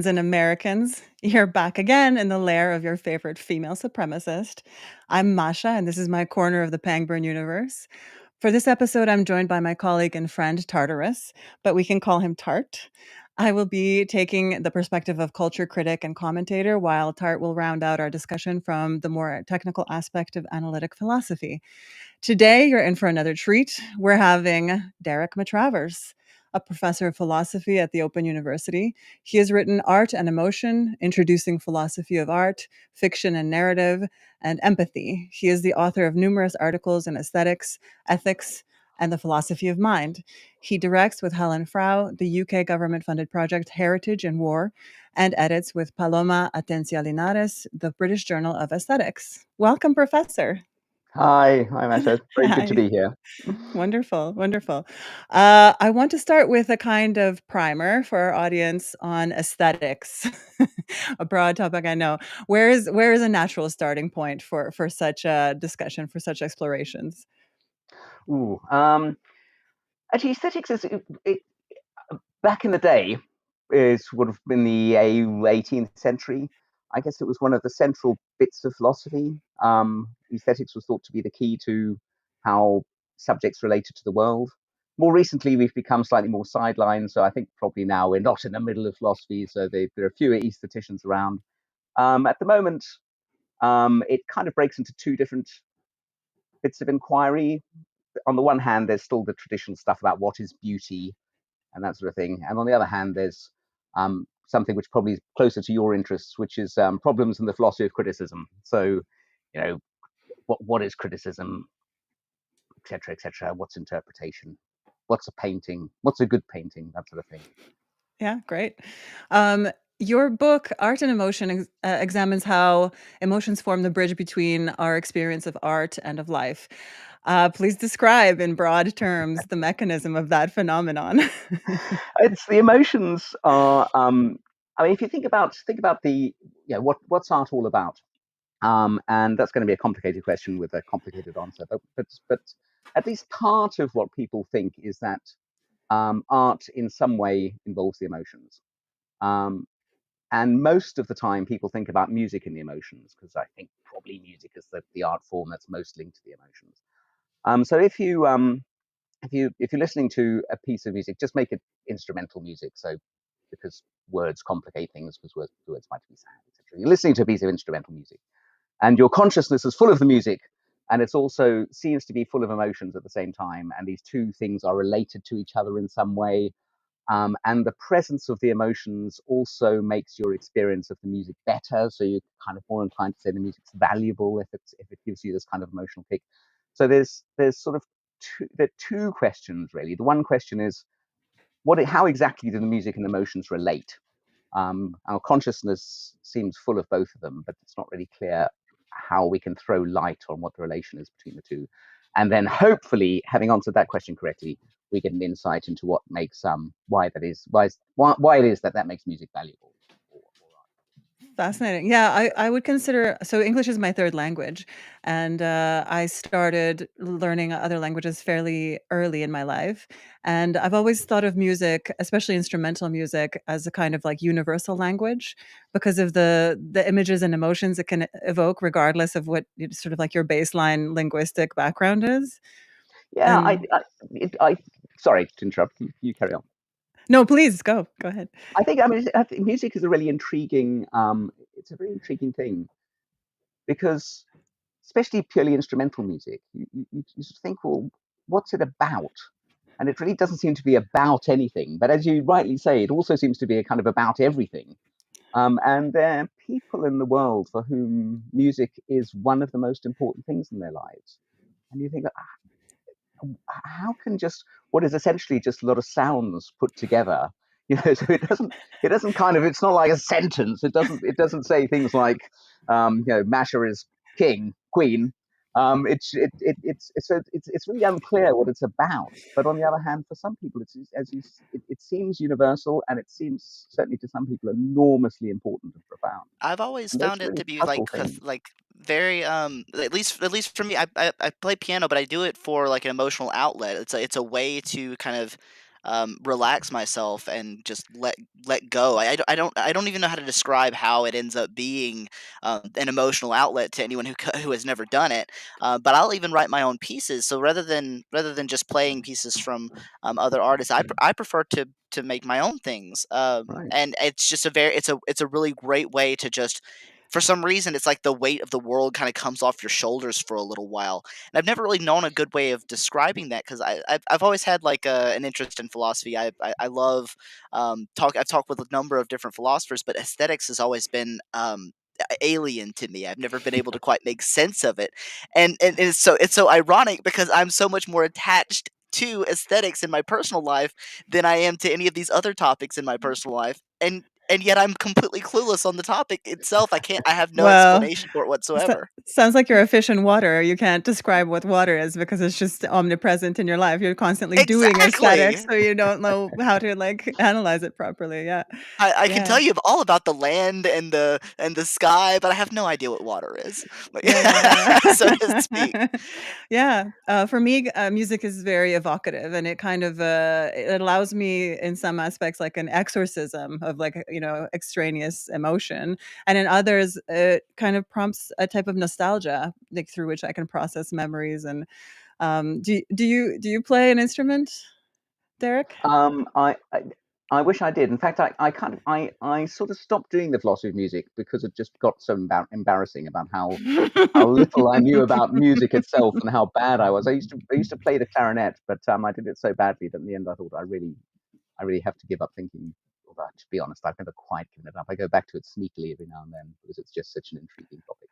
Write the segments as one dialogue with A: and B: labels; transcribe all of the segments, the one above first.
A: And Americans, you're back again in the lair of your favorite female supremacist. I'm Masha, and this is my corner of the Pangburn universe. For this episode, I'm joined by my colleague and friend Tartarus, but we can call him Tart. I will be taking the perspective of culture critic and commentator, while Tart will round out our discussion from the more technical aspect of analytic philosophy. Today, you're in for another treat. We're having Derek Matravers, a professor of philosophy at the Open University. He has written Art and Emotion, Introducing Philosophy of Art, Fiction and Narrative, and Empathy. He is the author of numerous articles in aesthetics, ethics, and the philosophy of mind. He directs with Helen Frau the UK government funded project Heritage and War, and edits with Paloma Atencia Linares the British Journal of Aesthetics. Welcome, Professor.
B: Hi, Masha. It's very good to
A: Hi.
B: be here.
A: Wonderful, wonderful. I want to start with a kind of primer for our audience on aesthetics, a broad topic. I know. Where is a natural starting point for such a discussion, for such explorations?
B: Ooh, actually, aesthetics back in the day would have been the 18th century. I guess it was one of the central bits of philosophy. Aesthetics was thought to be the key to how subjects related to the world. More recently, we've become slightly more sidelined. So I think probably now we're not in the middle of philosophy. So there are fewer aestheticians around. At the moment, it kind of breaks into two different bits of inquiry. On the one hand, there's still the traditional stuff about what is beauty and that sort of thing. And on the other hand, there's something which probably is closer to your interests, which is problems in the philosophy of criticism. So, you know, what is criticism, etc., etc. What's interpretation? What's a painting? What's a good painting? That sort of thing.
A: Yeah, great. Your book, Art and Emotion, examines how emotions form the bridge between our experience of art and of life. Please describe in broad terms the mechanism of that phenomenon.
B: It's the emotions are. I mean, if you think about the what's art all about? And that's going to be a complicated question with a complicated answer. But at least part of what people think is that art in some way involves the emotions. Um, and most of the time, people think about music and the emotions because I think probably music is the art form that's most linked to the emotions. So if you're listening to a piece of music, just make it instrumental music. So because words complicate things, because words might be sad, etc. You're listening to a piece of instrumental music and your consciousness is full of the music and it's also seems to be full of emotions at the same time, and these two things are related to each other in some way, and the presence of the emotions also makes your experience of the music better, so you're kind of more inclined to say the music's valuable if it gives you this kind of emotional kick. So there's sort of there are two questions really. The one question is how exactly do the music and emotions relate? Our consciousness seems full of both of them, but it's not really clear how we can throw light on what the relation is between the two. And then hopefully, having answered that question correctly, we get an insight into what makes why it is that makes music valuable.
A: Fascinating. Yeah, I would consider so English is my third language, and I started learning other languages fairly early in my life. And I've always thought of music, especially instrumental music, as a kind of like universal language because of the images and emotions it can evoke, regardless of what sort of like your baseline linguistic background is.
B: Yeah,
A: And
B: sorry to interrupt. You carry on.
A: no, please go ahead.
B: I think music is a really intriguing. It's a very intriguing thing because especially purely instrumental music, you sort of think, well, what's it about? And it really doesn't seem to be about anything. But as you rightly say, it also seems to be a kind of about everything. And there are people in the world for whom music is one of the most important things in their lives. And you think, how can just what is essentially just a lot of sounds put together, so it doesn't kind of, it's not like a sentence. It doesn't say things like Masha is king, queen. It's really unclear what it's about. But on the other hand, for some people, it seems universal, and it seems certainly to some people enormously important and profound.
C: I've always
B: And those
C: found
B: are
C: it
B: really
C: to be
B: puzzle things.
C: like very at least for me, I play piano, but I do it for like an emotional outlet. It's a way to kind of relax myself and just let go. I don't even know how to describe how it ends up being an emotional outlet to anyone who has never done it. But I'll even write my own pieces. So rather than just playing pieces from other artists, I prefer to make my own things.
B: Right.
C: And it's just it's a really great way to just, for some reason, it's like the weight of the world kind of comes off your shoulders for a little while. And I've never really known a good way of describing that, because I've always had like an interest in philosophy. I love talk. I've talked with a number of different philosophers, but aesthetics has always been alien to me. I've never been able to quite make sense of it, and it's so ironic because I'm so much more attached to aesthetics in my personal life than I am to any of these other topics in my personal life, and yet I'm completely clueless on the topic itself. I have no
A: Well,
C: explanation for it
A: so
C: whatsoever.
A: sounds like you're a fish in water. You can't describe what water is because it's just omnipresent in your life. You're constantly doing aesthetics,
C: Exactly.
A: so you don't know how to, like, analyze it properly. Yeah.
C: I can
A: Yeah.
C: tell you all about the land and the sky, but I have no idea what water is, like,
A: Yeah, yeah,
C: so to speak.
A: yeah. Yeah, for me, music is very evocative, and it kind of, it allows me in some aspects like an exorcism of, like, extraneous emotion, and in others, it kind of prompts a type of nostalgia, like, through which I can process memories. And, do you play an instrument, Derek?
B: Um, I, I I wish I did. In fact, I kind of I sort of stopped doing the philosophy of music because it just got so embarrassing about how little I knew about music itself and how bad I was. I used to play the clarinet, but I did it so badly that in the end I thought I really have to give up thinking. Although to be honest, I've never quite given it up. I go back to it sneakily every now and then because it's just such an intriguing topic.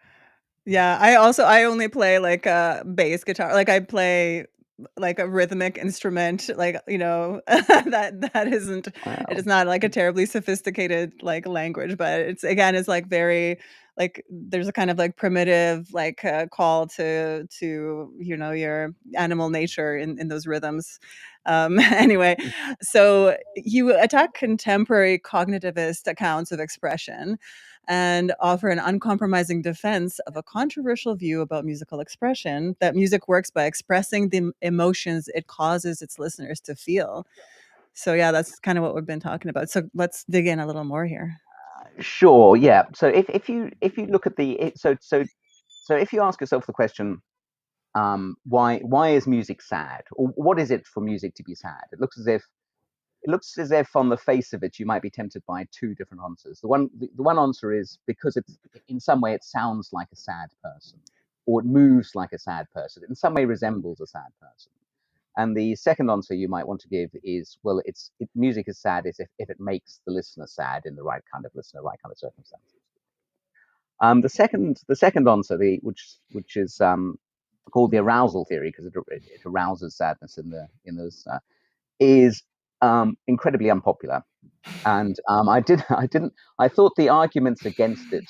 A: Yeah, I only play, like, bass guitar. Like, I play, like, a rhythmic instrument, like, that isn't, it is
B: Wow.
A: not, like, a terribly sophisticated, like, language, but it's, again, it's, like, very, like, there's a kind of, like, primitive, like, call to, your animal nature in those rhythms. Anyway, so you attack contemporary cognitivist accounts of expression and offer an uncompromising defense of a controversial view about musical expression, that music works by expressing the emotions it causes its listeners to feel. So, yeah, that's kind of what we've been talking about. So, let's dig in a little more here.
B: Sure. Yeah. So if you look at so if you ask yourself the question, why is music sad, or what is it for music to be sad? It looks as if on the face of it you might be tempted by two different answers. The one answer is because it's in some way it sounds like a sad person, or it moves like a sad person. It in some way resembles a sad person. And the second answer you might want to give is, well, music is sad if it makes the listener sad in the right kind of listener, right kind of circumstances. The second answer, which is called the arousal theory, because it arouses sadness in those, is incredibly unpopular. And I thought the arguments against it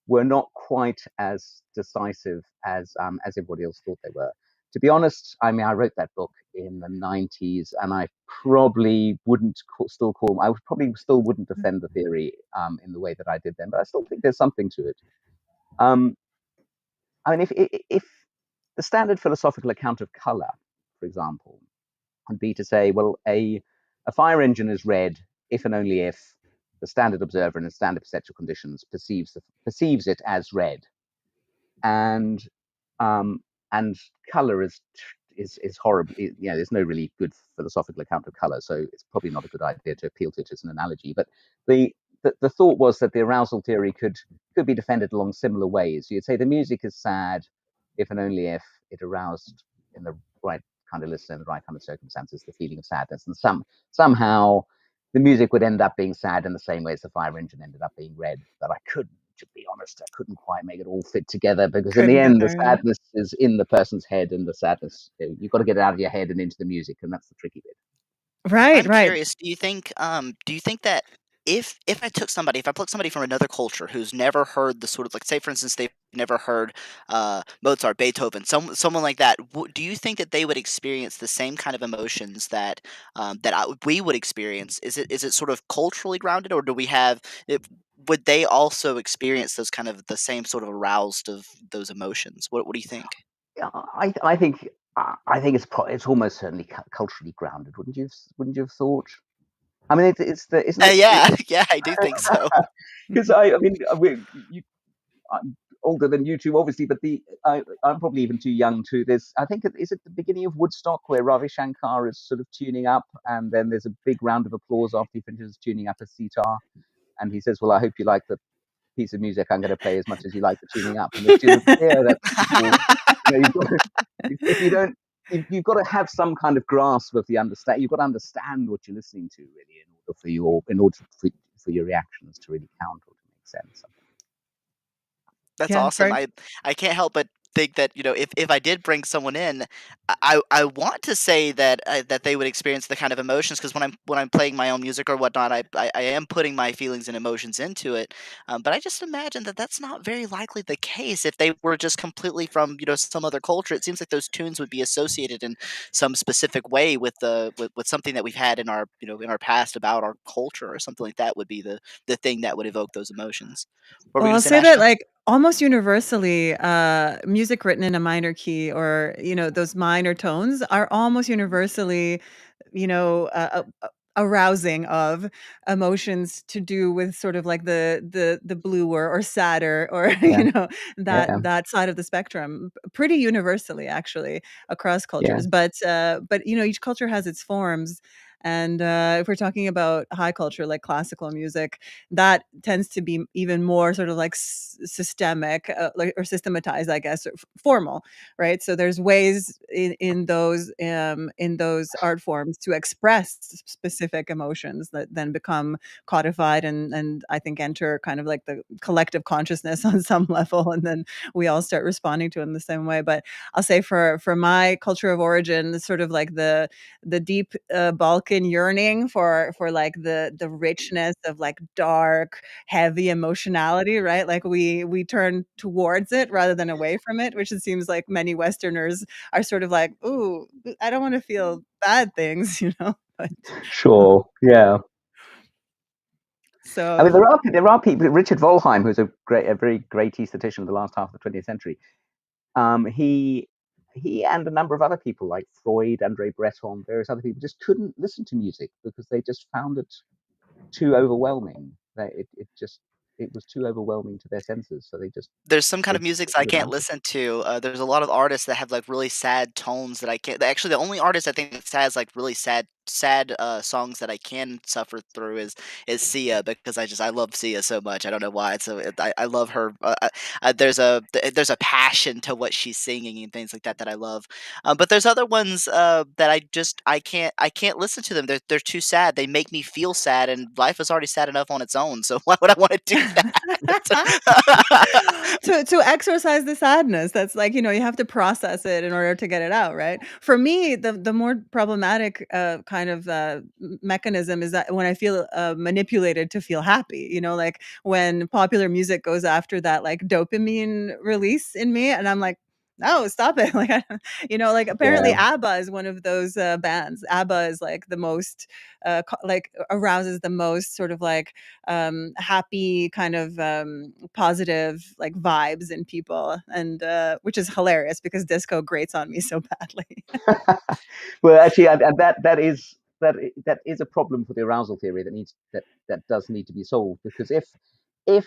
B: were not quite as decisive as everybody else thought they were. To be honest, I mean, I wrote that book in the '90s, and I probably wouldn't still call. I probably still wouldn't defend the theory in the way that I did then, but I still think there's something to it. Um, I mean, if the standard philosophical account of color, for example, would be to say, well, a fire engine is red if and only if the standard observer in the standard perceptual conditions perceives it as red, and um, and color is horrible. There's no really good philosophical account of color, so it's probably not a good idea to appeal to it as an analogy. But the the thought was that the arousal theory could be defended along similar ways. You'd say the music is sad if and only if it aroused in the right kind of listener, in the right kind of circumstances, the feeling of sadness, and somehow the music would end up being sad in the same way as the fire engine ended up being red. But to be honest, I couldn't quite make it all fit together, because in the
A: Couldn't get
B: end, the
A: there, yeah.
B: sadness is in the person's head, and the sadness, you've got to get it out of your head and into the music, and that's the tricky bit.
A: Right,
C: I'm
A: right.
C: curious, do you think that if I took somebody, if I plucked somebody from another culture who's never heard the sort of, like, say for instance, they've never heard Mozart, Beethoven, someone like that, do you think that they would experience the same kind of emotions that we would experience? Is it sort of culturally grounded, or do we have it, would they also experience the same sort of aroused of those emotions? What do you think?
B: Yeah, I think. I think it's almost certainly culturally grounded, wouldn't you have thought? I mean, it's the isn't it?
C: Yeah, yeah, I do think so.
B: Because I mean, I'm older than you two, obviously, but I'm probably even too young to. I think is it the beginning of Woodstock where Ravi Shankar is sort of tuning up, and then there's a big round of applause after he finishes tuning up his sitar, and he says, "Well, I hope you like the piece of music I'm going to play as much as you like the tuning up." And it's sort of clear that people, you've got to, if you don't, you've got to have some kind of grasp of the understand. You've got to understand what you're listening to, really, in order for your reactions to really count or to make sense. I think.
C: That's
A: Yeah,
C: awesome.
A: very
C: I can't help but think that, if I did bring someone in, I want to say that that they would experience the kind of emotions, because when I'm playing my own music or whatnot, I am putting my feelings and emotions into it. But I just imagine that that's not very likely the case if they were just completely from, some other culture. It seems like those tunes would be associated in some specific way with with something that we've had in our, in our past about our culture, or something like that would be the thing that would evoke those emotions. What were
A: Well,
C: we gonna
A: I'll
C: say,
A: say that,
C: Masha?
A: like, almost universally, music written in a minor key or, those minor tones are almost universally, arousing of emotions to do with sort of like the bluer or sadder or,
B: Yeah,
A: that
B: yeah,
A: that side of the spectrum, pretty universally actually across
B: yeah,
A: cultures. But, each culture has its forms. And if we're talking about high culture, like classical music, that tends to be even more sort of like systemic, like, or systematized, I guess, or formal, right? So there's ways in those art forms to express specific emotions that then become codified and I think enter kind of like the collective consciousness on some level, and then we all start responding to it in the same way. But I'll say for my culture of origin, sort of like the deep Balkan yearning for like the richness of like dark, heavy emotionality, right? Like we turn towards it rather than away from it, which it seems like many Westerners are sort of like, ooh, I don't want to feel bad things, But
B: sure, yeah. I mean,
A: so
B: there are people. Richard Volheim, who's a very great esthetician of the last half of the 20th century. He and a number of other people like Freud, Andre Breton, various other people just couldn't listen to music because they just found it too overwhelming. It was too overwhelming to their senses, so
C: There's some kind
B: they
C: of musics
B: put
C: I
B: it
C: can't
B: out.
C: listen to. There's a lot of artists that have, like, really sad tones that I can't actually, the only artist I think that has, like, really sad, songs that I can suffer through is Sia, because I love Sia so much. I don't know why. I love her. There's a passion to what she's singing and things like that that I love. But there's other ones, that I can't listen to them. They're too sad. They make me feel sad, and life is already sad enough on its own, so why would I wanna do that?
A: to exercise the sadness, that's like, you have to process it in order to get it out, right? For me, the more problematic kind of mechanism is that when I feel manipulated to feel happy, like when popular music goes after that like dopamine release in me, and I'm like, no, stop it. Like, like apparently
B: Yeah.
A: ABBA is one of those bands. ABBA is like the most like arouses the most sort of like happy kind of positive like vibes in people, and which is hilarious because disco grates on me so badly.
B: Well, actually, and that is a problem for the arousal theory that does need to be solved, because if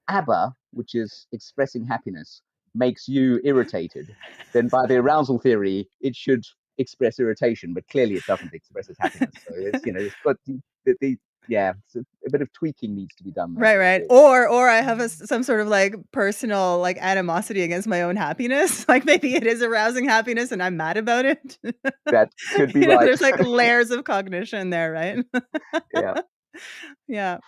B: ABBA, which is expressing happiness, makes you irritated, then by the arousal theory it should express irritation, but clearly it doesn't express its happiness. So it's got the yeah, so a bit of tweaking needs to be done there.
A: Right,
B: But
A: right. Or I have some sort of like personal like animosity against my own happiness. Like maybe it is arousing happiness and I'm mad about it.
B: that could be right.
A: There's like layers of cognition there, right?
B: Yeah.
A: Yeah.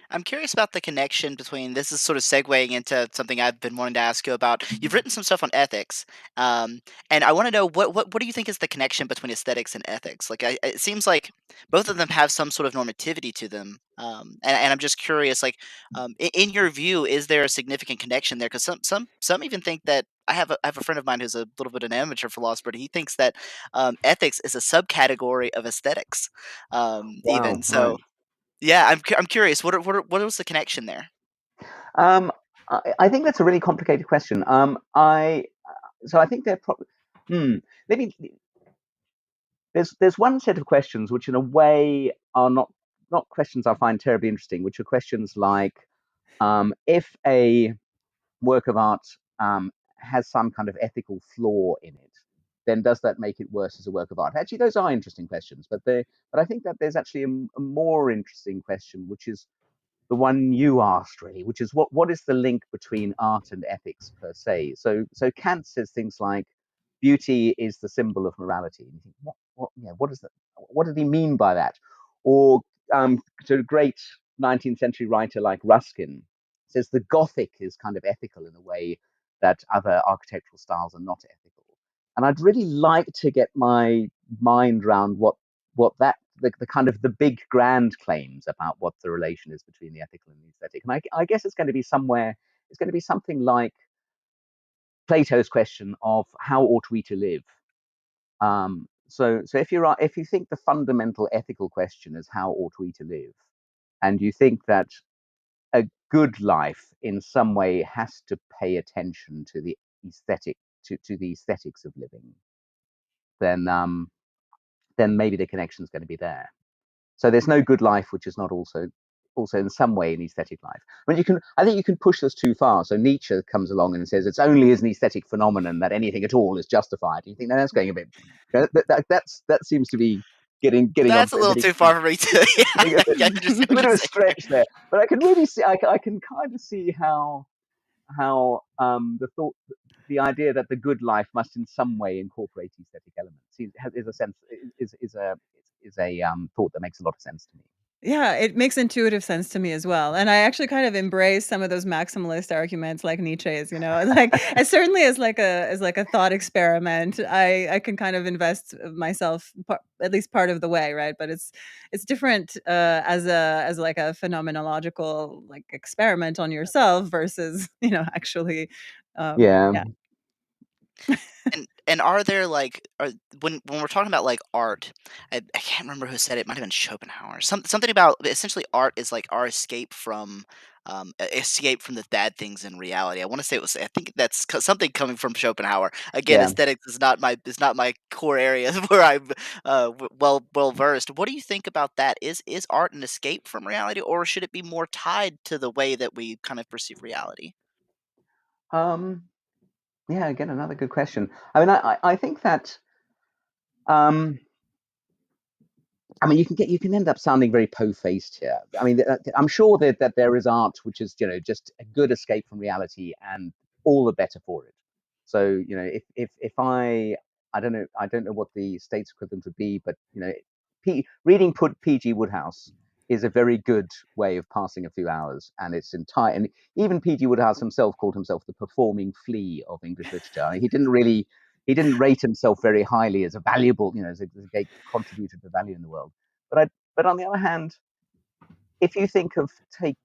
C: I'm curious about the connection between this is sort of segueing into something I've been wanting to ask you about. You've written some stuff on ethics, um, and I want to know what do you think is the connection between aesthetics and ethics? Like, it seems like both of them have some sort of normativity to them, and I'm just curious, like, in your view, is there a significant connection there? Because some even think that I have a friend of mine who's a little bit an amateur philosopher. And he thinks that ethics is a subcategory of aesthetics, even
B: Wow. Right.
C: so. Yeah, I'm curious. What was the connection there?
B: Um, I think that's a really complicated question. I think they're probably. Maybe there's one set of questions which, in a way, are not questions I find terribly interesting, which are questions like, if a work of art has some kind of ethical flaw in it, then does that make it worse as a work of art? Actually, those are interesting questions, but I think that there's actually a more interesting question, which is the one you asked, really, which is what is the link between art and ethics per se? So Kant says things like beauty is the symbol of morality. And you think, what is that? What did he mean by that? Or to a great 19th century writer like Ruskin says the Gothic is kind of ethical in a way that other architectural styles are not ethical. And I'd really like to get my mind around what that the kind of the big grand claims about what the relation is between the ethical and the aesthetic. And I guess it's going to be somewhere. It's going to be something like Plato's question of how ought we to live. So if you think the fundamental ethical question is how ought we to live, and you think that a good life in some way has to pay attention to the aesthetic to the aesthetics of living, then maybe the connection is going to be there. So there's no good life which is not also in some way an aesthetic life. I mean, I think you can push this too far. So Nietzsche comes along and says it's only as an aesthetic phenomenon that anything at all is justified. You think, no, that's going a bit. That seems to be getting on
C: That's a
B: for a
C: little
B: bit
C: too far
B: extreme.
C: for me too. Yeah,
B: I think
C: I understand
B: it's a
C: what
B: bit
C: you're
B: of a
C: saying there.
B: stretch there, but I can really see. I can kind of see how the idea that the good life must in some way incorporate aesthetic elements is a sense is a thought that makes a lot of sense to me.
A: Yeah, it makes intuitive sense to me as well, and I actually kind of embrace some of those maximalist arguments like Nietzsche's, like, as certainly as like a thought experiment, I can kind of invest myself at least part of the way, right? But it's different, as like a phenomenological, like, experiment on yourself versus, actually,
B: Yeah,
A: yeah.
C: And are there like when we're talking about like art, I can't remember who said it. It might have been Schopenhauer. Something about essentially art is like our escape from the bad things in reality. I want to say it was. I think that's something coming from Schopenhauer. Again,
B: yeah.
C: aesthetics is not my core area where I'm well versed. What do you think about that? Is art an escape from reality, or should it be more tied to the way that we kind of perceive reality?
B: Um, yeah. Again, another good question. I mean, I think that um, I mean, you can end up sounding very po-faced here. I mean, I'm sure that there is art which is just a good escape from reality, and all the better for it. So if I don't know what the state's equivalent would be, but reading put PG Woodhouse is a very good way of passing a few hours, and it's entire. And even PG Woodhouse himself called himself the performing flea of English literature. I mean, he didn't rate himself very highly as a valuable, as a great contributor to value in the world. But on the other hand, if you think of take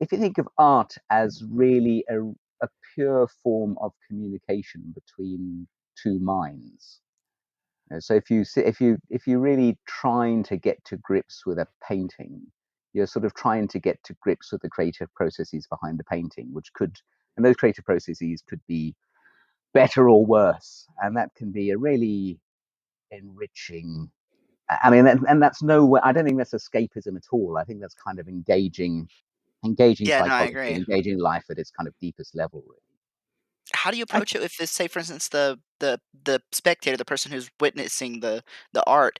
B: if you think of art as really a pure form of communication between two minds. So if you really trying to get to grips with a painting, you're sort of trying to get to grips with the creative processes behind the painting, and those creative processes could be better or worse, and that can be a really enriching. I mean, and that's no way. I don't think that's escapism at all. I think that's kind of engaging
C: Yeah, no, I
B: psychology,
C: agree.
B: engaging life at its kind of deepest level, really.
C: How do you
A: I
C: approach it if this, say, for instance, the spectator, the person who's witnessing the art,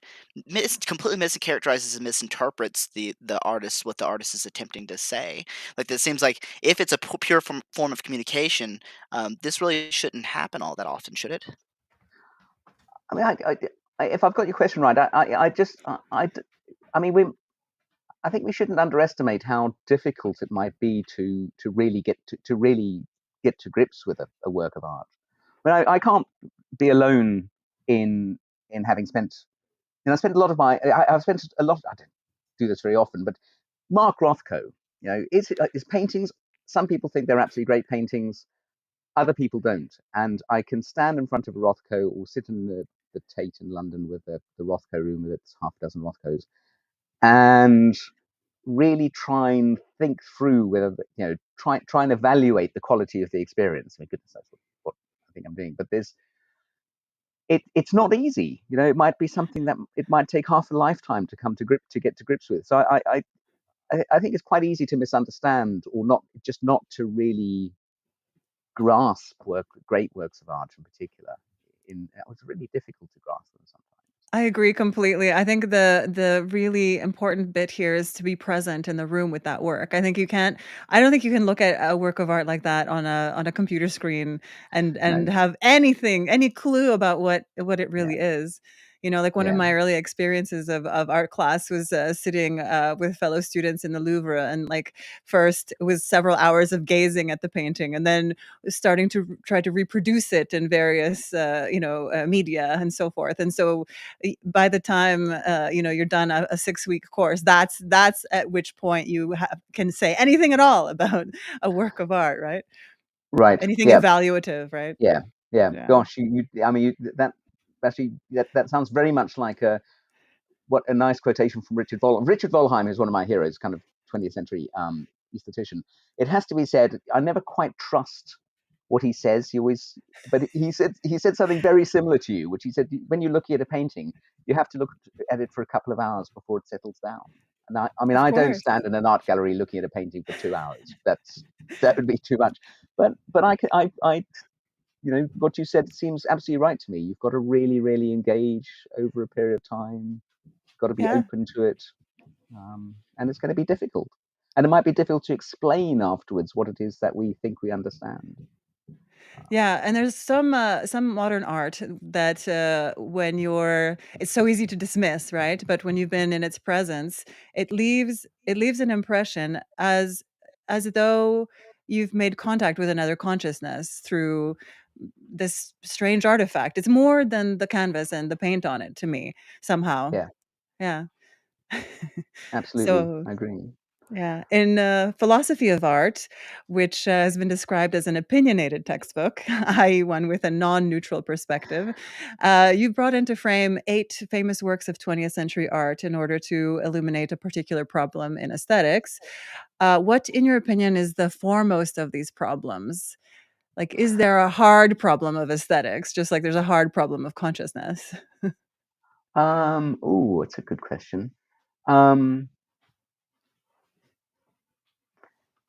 C: completely mischaracterizes and misinterprets the artist, what the artist is attempting to say? Like, it seems like if it's a pure form of communication, this really shouldn't happen all that often, should it?
B: I mean, if I've got your question right, I just, I mean, I think we shouldn't underestimate how difficult it might be to really get to grips with a work of art. I mean, I can't be alone in having spent. I spent a lot of I've spent a lot. I don't do this very often, but Mark Rothko, his paintings. Some people think they're absolutely great paintings. Other people don't. And I can stand in front of a Rothko or sit in the Tate in London with the Rothko room with its half a dozen Rothkos and really try and think through whether, try and evaluate the quality of the experience. I mean, goodness, that's what I think I'm doing. But it's not easy. It might be something that it might take half a lifetime to get to grips with. So I think it's quite easy to misunderstand, or not to really grasp great works of art in particular. It's really difficult to grasp them sometimes.
A: I agree completely. I think the really important bit here is to be present in the room with that work. I don't think you can look at a work of art like that on a computer screen and
B: No,
A: have any clue about what it
B: yeah,
A: really is. Like one of
B: yeah,
A: my early experiences of art class was sitting with fellow students in the Louvre, and like first it was several hours of gazing at the painting, and then starting to try to reproduce it in various media and so forth. And so by the time you're done a 6-week course, that's at which point you can say anything at all about a work of art, right?
B: right,
A: Anything
B: yeah,
A: evaluative, right?
B: yeah, yeah.
A: Yeah,
B: Gosh, I mean, that actually that sounds very much like a nice quotation from Richard Volheim. Richard Volheim is one of my heroes, kind of 20th century aesthetician. It has to be said, I never quite trust what he says. But he said something very similar to you, which he said, when you're looking at a painting, you have to look at it for a couple of hours before it settles down. And I mean,
A: of
B: I don't
A: course.
B: stand in an art gallery looking at a painting for 2 hours. That would be too much. But what you said seems absolutely right to me. You've got to really, really engage over a period of time. Got to be
A: Yeah.
B: open to it, and it's going to be difficult. And it might be difficult to explain afterwards what it is that we think we understand.
A: Yeah, and there's some modern art that when you're it's so easy to dismiss, right? But when you've been in its presence, it leaves an impression as though you've made contact with another consciousness through this strange artifact. It's more than the canvas and the paint on it to me somehow.
B: Yeah,
A: Yeah.
B: absolutely,
A: So
B: I agree.
A: yeah, in philosophy of art, which has been described as an opinionated textbook, i.e., one with a non-neutral perspective, you brought into frame 8 famous works of 20th century art in order to illuminate a particular problem in aesthetics. What, in your opinion, is the foremost of these problems? Like, is there a hard problem of aesthetics, just like there's a hard problem of consciousness?
B: Oh, it's a good question. Um,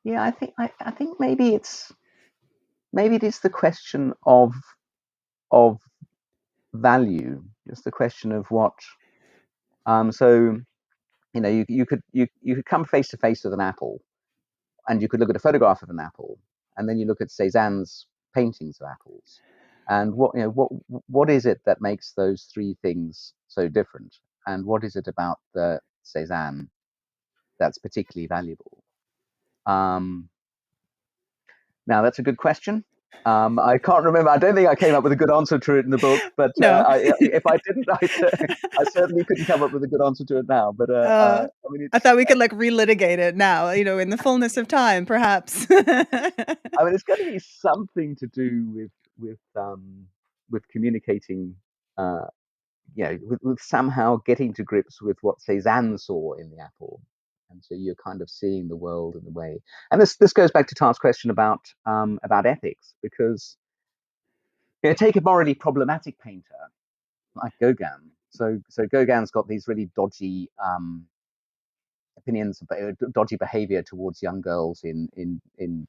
B: yeah, I think maybe it is the question of value. It's the question of what. So you could come face to face with an apple, and you could look at a photograph of an apple, and then you look at Cézanne's paintings of apples, and what is it that makes those three things so different, and what is it about the Cézanne that's particularly valuable? Um, Now that's a good question. I can't remember. I don't think I came up with a good answer to it in the book, but
A: No.
B: if I didn't, I certainly couldn't come up with a good answer to it now. But
A: Uh,
B: I mean,
A: I thought we could, like, relitigate it now, in the fullness of time, perhaps.
B: it's going to be something to do with communicating, uh, with somehow getting to grips with what Cézanne saw in the apple, and so you're kind of seeing the world in the way. And this goes back to Tar's question about ethics, because take a morally problematic painter like Gauguin. So Gauguin's got these really dodgy opinions, dodgy behavior towards young girls in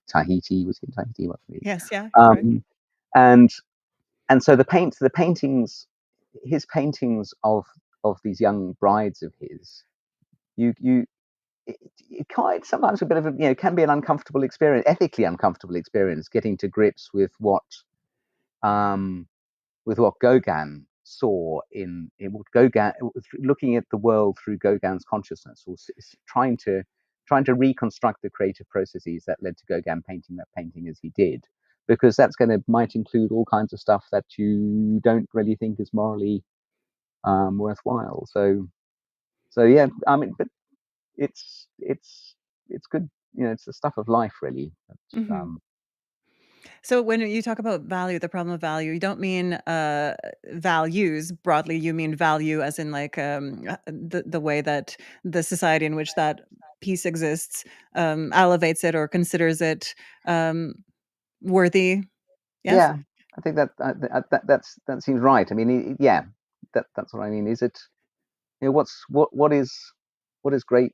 B: Tahiti. Was he in Tahiti? Wasn't he?
A: Yes, yeah, correct.
B: And so the paintings, his paintings of these young brides of his, you it quite sometimes a bit of can be an uncomfortable experience, ethically uncomfortable experience, getting to grips um, with what Gauguin saw in what Gauguin, looking at the world through Gauguin's consciousness, or trying to reconstruct the creative processes that led to Gauguin painting that painting as he did, because that's might include all kinds of stuff that you don't really think is morally worthwhile. So yeah, I mean, but it's good. It's the stuff of life, really.
A: Mhm. So when you talk about value, the problem of value, you don't mean values broadly. You mean value as in like the way that the society in which that piece exists elevates it or considers it um, worthy. Yes.
B: Yeah, I think that seems right. I mean, yeah, that's what I mean. Is it, what is great?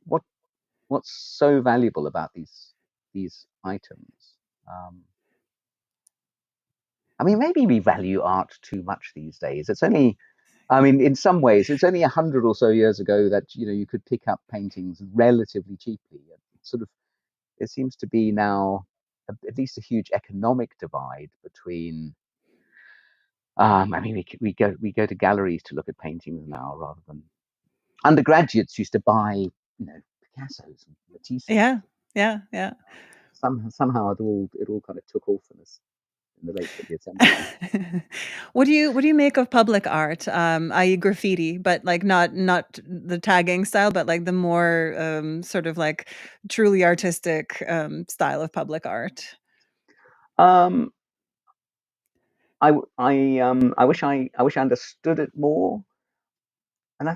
B: What's so valuable about these items? Um, I mean, maybe we value art too much these days. It's only, I mean, in some ways, it's only 100 or so years ago that you could pick up paintings relatively cheaply. Sort of, there seems to be now at least a huge economic divide between. I mean, we go to galleries to look at paintings now rather than undergraduates used to buy, Picassos and Matisses.
A: Yeah, yeah, yeah.
B: Somehow it all kind of took off in the late 20th century.
A: What do you make of public art, i.e. graffiti, but like not the tagging style, but like the more sort of like truly artistic style of public art?
B: Um, I wish I understood it more, and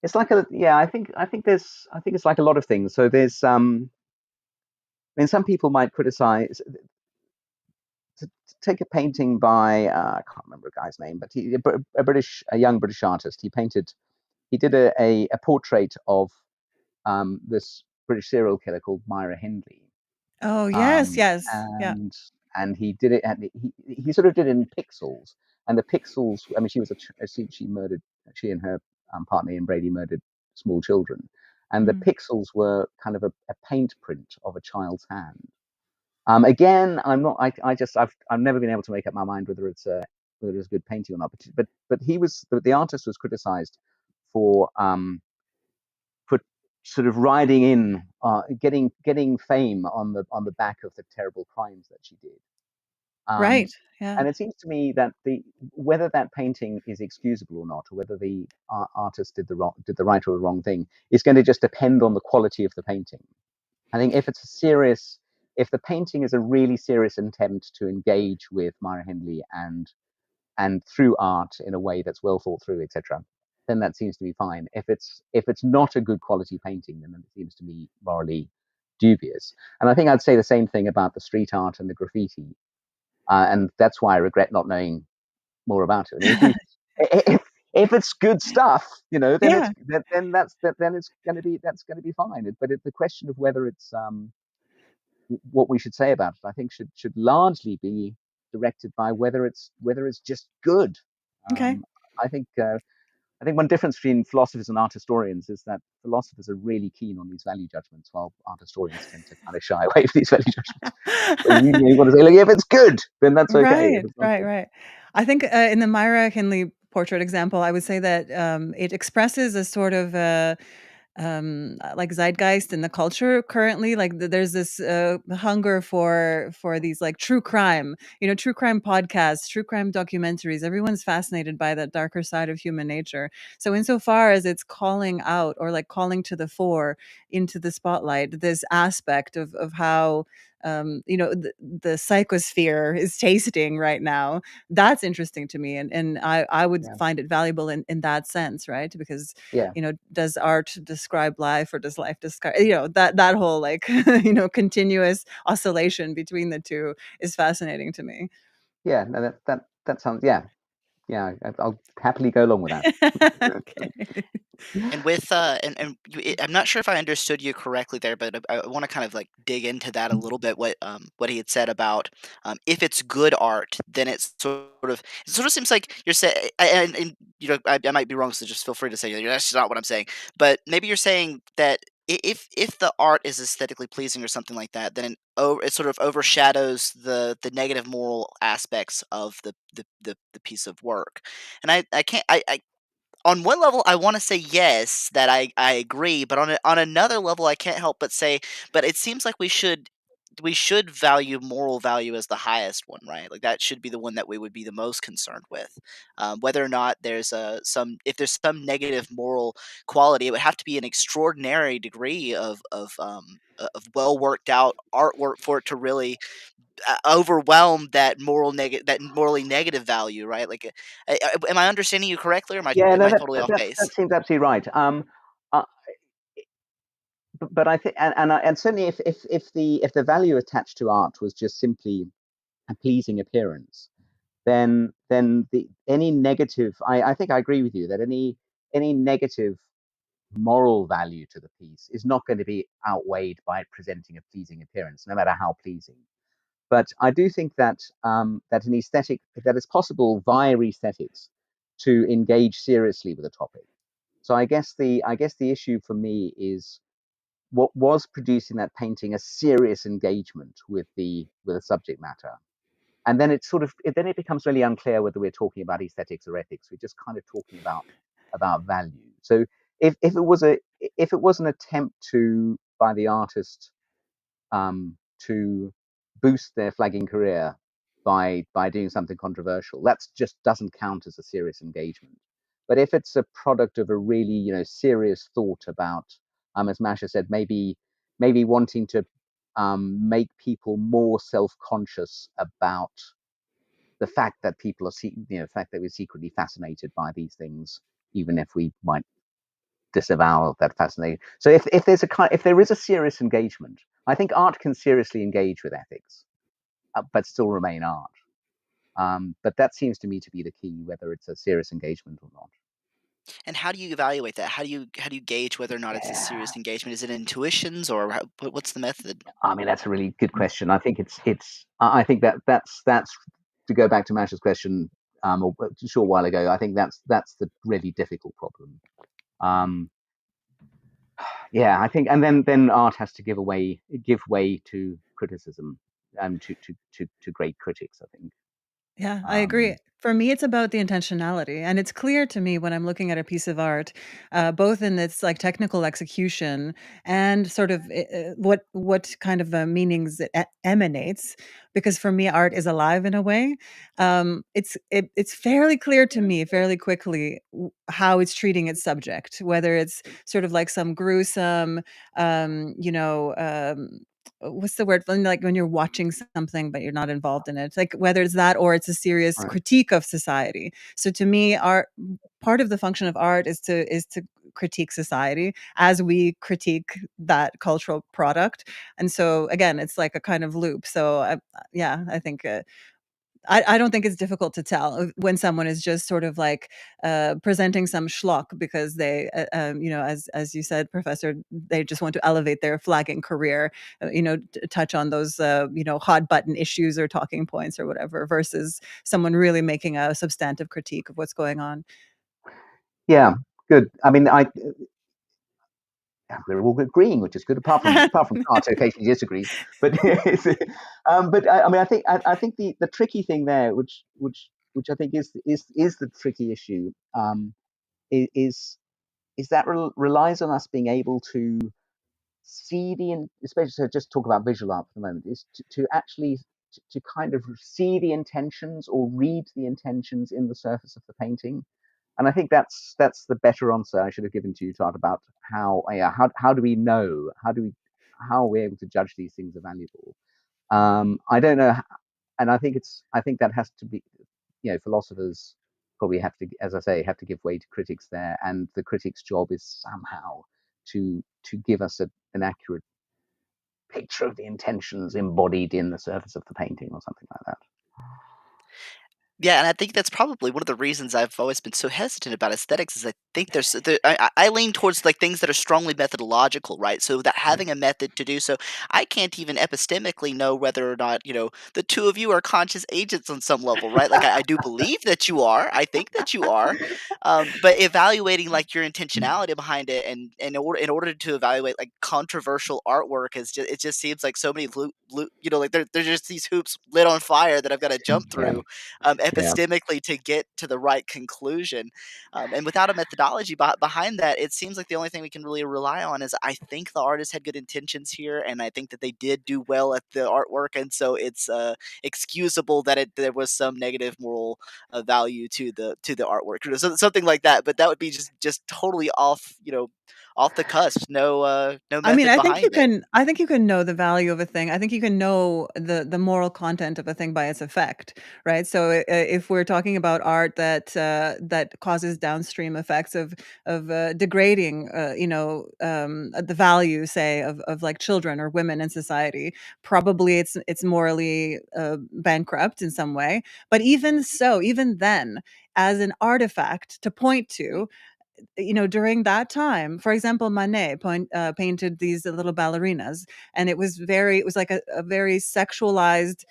B: it's like a yeah. I think it's like a lot of things. So there's I mean, some people might criticize to take a painting by I can't remember a guy's name, but a young British artist. He did a portrait of this British serial killer called Myra Hindley,
A: Oh, yes,
B: um,
A: yes. Yeah.
B: and and he did it, and he sort of did it in pixels, and the pixels. I mean, she murdered, she and her partner Ian Brady murdered small children, and the
A: Mm.
B: pixels were kind of a paint print of a child's hand. Again, I'm not. I've never been able to make up my mind whether it's a good painting or not. But the artist was criticized for for sort of riding in, getting fame on the back of the terrible crimes that she did. Um,
A: Right. Yeah.
B: and it seems to me that whether that painting is excusable or not, or whether the artist did the right or the wrong thing, is going to just depend on the quality of the painting. I think if the painting is a really serious attempt to engage with Myra Hindley and through art in a way that's well thought through, etc., then that seems to be fine. If it's not a good quality painting, then it seems to me morally dubious. And I think I'd say the same thing about the street art and the graffiti, and that's why I regret not knowing more about it. I mean, if it's good stuff, then
A: Yeah.
B: it's going to be fine. But the question of whether it's what we should say about it, I think should largely be directed by whether it's just good.
A: Okay.
B: Um, I think one difference between philosophers and art historians is that philosophers are really keen on these value judgments, while art historians tend to kind of shy away from these value judgments. So you want to say, like, if it's good, then that's okay. If
A: Right,
B: it's not
A: right,
B: good,
A: right. I think, in the Myra Hindley portrait example, I would say that, it expresses a sort of, like zeitgeist in the culture currently. Like there's this hunger for these like true crime, true crime podcasts, true crime documentaries. Everyone's fascinated by that darker side of human nature. So insofar as it's calling out or like calling to the fore into the spotlight this aspect of how the psychosphere is tasting right now, that's interesting to me, and I would
B: yeah,
A: find it valuable in that sense, right? Because
B: yeah,
A: does art describe life, or does life describe, that whole like continuous oscillation between the two is fascinating to me.
B: yeah. No, that sounds, yeah, yeah. I'll happily go along with that.
A: Okay.
C: And with I'm not sure if I understood you correctly there, but I want to kind of like dig into that a little bit. What he had said about if it's good art, then it sort of seems like you're saying, and I might be wrong, so just feel free to say that's not what I'm saying. But maybe you're saying that if the art is aesthetically pleasing or something like that, then it sort of overshadows the negative moral aspects of the piece of work. And I can't I on one level, I wanna say yes, that I agree, but on another level, I can't help but say, but it seems like we should value moral value as the highest one, right? Like, that should be the one that we would be the most concerned with. Whether or not there's if there's some negative moral quality, it would have to be an extraordinary degree of well worked out artwork for it to really overwhelm that morally negative value, right? Like, am I understanding you correctly, or am I
B: Yeah,
C: am
B: no,
C: I
B: that
C: totally off
B: that that
C: base?
B: seems absolutely right. Uh, but I think, and certainly if the value attached to art was just simply a pleasing appearance, then the any negative, I think I agree with you that any negative moral value to the piece is not going to be outweighed by it presenting a pleasing appearance, no matter how pleasing. But I do think that that an aesthetic that it's possible via aesthetics to engage seriously with a topic. So I guess the issue for me is what was producing that painting a serious engagement with the subject matter, and then then it becomes really unclear whether we're talking about aesthetics or ethics. We're just kind of talking about value. So if it was a if it was an attempt to by the artist to boost their flagging career by doing something controversial, that just doesn't count as a serious engagement. But if it's a product of a really serious thought about, as Masha said, maybe wanting to make people more self-conscious about the fact that people are the fact that we're secretly fascinated by these things, even if we might disavow that fascination. So if there is a serious engagement, I think art can seriously engage with ethics, but still remain art. But that seems to me to be the key, whether it's a serious engagement or not.
C: And how do you evaluate that? How do you gauge whether or not it's a
B: Yeah,
C: serious engagement? Is it intuitions or what's the method?
B: I mean that's a really good question. I think it's I think that's to go back to Masha's question a short while ago. I think that's the really difficult problem. Um, yeah, I think, and then art has to give way to criticism, to great critics. I think.
A: Yeah, I agree.
B: Um,
A: For me, it's about the intentionality, and it's clear to me when I'm looking at a piece of art, both in its like technical execution and sort of what kind of meanings it emanates. Because for me, art is alive in a way. It's fairly clear to me fairly quickly how it's treating its subject, whether it's sort of like some gruesome, um, you know. What's the word when like when you're watching something but you're not involved in it, like whether it's that or it's a serious
B: right.
A: critique of society. So to me, art, part of the function of art is to critique society as we critique that cultural product. And so again, it's like a kind of loop. So yeah, I think I don't think it's difficult to tell when someone is just sort of like presenting some schlock because they, as you said, Professor, they just want to elevate their flagging career, touch on those, hot button issues or talking points or whatever, versus someone really making a substantive critique of what's going on.
B: Yeah, good. I mean, we're all agreeing, which is good. Apart from art, occasionally disagrees, but but I mean, I think the tricky thing there, which I think is the tricky issue, is that relies on us being able to see especially, so just talk about visual art for the moment, is to actually to kind of see the intentions or read the intentions in the surface of the painting. And I think that's the better answer I should have given to you, Todd, about how do we know, how are we able to judge these things are valuable. I don't know, and I think that has to be, philosophers probably have to, as I say, have to give way to critics there, and the critic's job is somehow to give us an accurate picture of the intentions embodied in the surface of the painting or something like that.
C: Yeah, and I think that's probably one of the reasons I've always been so hesitant about aesthetics is I think I lean towards like things that are strongly methodological, right? So that having a method to do so, I can't even epistemically know whether or not the two of you are conscious agents on some level, right? Like I do believe that you are, I think that you are, but evaluating like your intentionality behind it, and in order to evaluate like controversial artwork is just it just seems like so many like there's just these hoops lit on fire that I've got to jump
B: Yeah,
C: through
B: yeah,
C: epistemically to get to the right conclusion. And without a methodology behind that, it seems like the only thing we can really rely on is I think the artist had good intentions here, and I think that they did do well at the artwork, and so it's excusable that there was some negative moral value to the artwork, something like that. But that would be just totally off, off the cusp, no
A: I mean,
C: method behind it.
A: I think you can know the value of a thing. I think you can know the moral content of a thing by its effect, right? So if we're talking about art that causes downstream effects of degrading, the value, say, of like children or women in society, probably it's morally bankrupt in some way. But even so, even then, as an artifact to point to, during that time, for example, Manet painted these little ballerinas, and it was like a very sexualized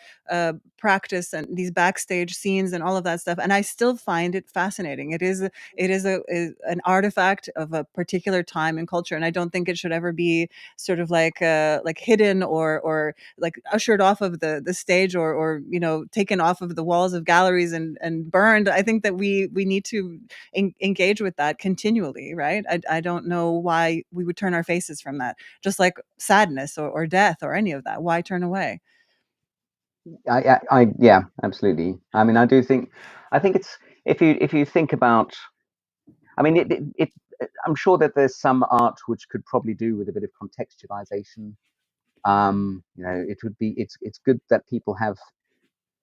A: practice, and these backstage scenes and all of that stuff. And I still find it fascinating. Is an artifact of a particular time and culture, and I don't think it should ever be sort of like hidden or like ushered off of the stage or taken off of the walls of galleries and burned. I think that we need to engage with that continually, right? I don't know why we would turn our faces from that, just like sadness or death or any of that. Why turn away?
B: Yeah, absolutely. I mean, I think it's, if you think about, I mean, I'm sure that there's some art which could probably do with a bit of contextualization. It's good that people have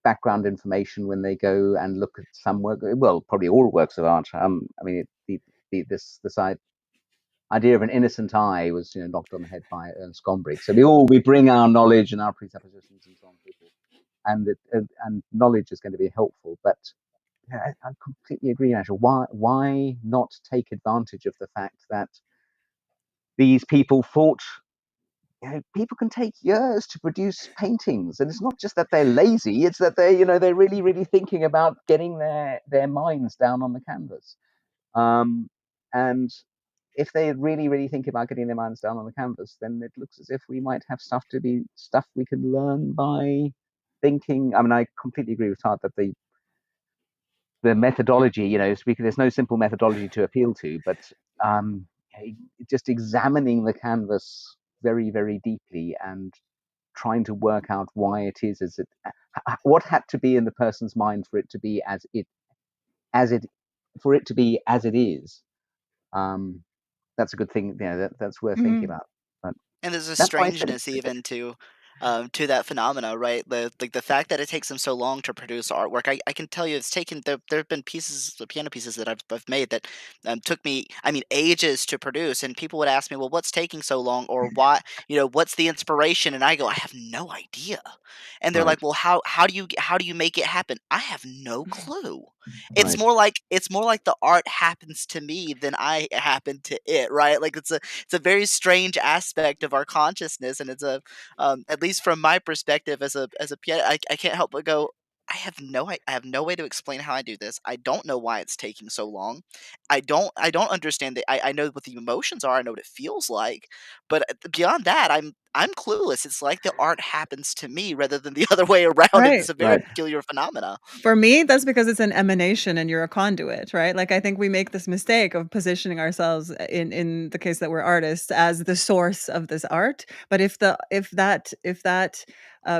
B: background information when they go and look at some work. Well, probably all works of art. I mean, this idea of an innocent eye was, knocked on the head by Ernst Gombrich. So we bring our knowledge and our presuppositions and so on, people, and knowledge is going to be helpful. But yeah, I completely agree, Nigel. Why not take advantage of the fact that these people thought, people can take years to produce paintings, and it's not just that they're lazy; it's that they're really, really thinking about getting their minds down on the canvas. And if they really, really think about getting their minds down on the canvas, then it looks as if we might have stuff we can learn by thinking. I mean, I completely agree with Todd that the methodology, there's no simple methodology to appeal to, but um, just examining the canvas very, very deeply and trying to work out why it is as it, what had to be in the person's mind for it to be as it for it to be as it is. That's a good thing. That's worth thinking
A: Mhm.
B: about. But
C: And there's a
B: that's why I said
C: strangeness even to that phenomena, right? The fact that it takes them so long to produce artwork. I can tell you it's taken there have been pieces, the piano pieces that I've made that took me, I mean, ages to produce. And people would ask me, well, what's taking so long, or why, what's the inspiration? And I go, I have no idea. And they're
B: right,
C: like, well, how do you make it happen? I have no clue.
B: right.
C: It's more like the art happens to me than I happen to it, right? Like it's a very strange aspect of our consciousness, and it's a at least from my perspective as a pianist, I can't help but go. I have no way to explain how I do this. I don't know why it's taking so long. I don't understand it. I know what the emotions are. I know what it feels like, but beyond that, I'm clueless. It's like the art happens to me rather than the other way around.
A: Right.
C: It's a very
B: Right.
C: peculiar phenomena.
A: For me, that's because it's an emanation and you're a conduit, right? Like I think we make this mistake of positioning ourselves in the case that we're artists as the source of this art. But if that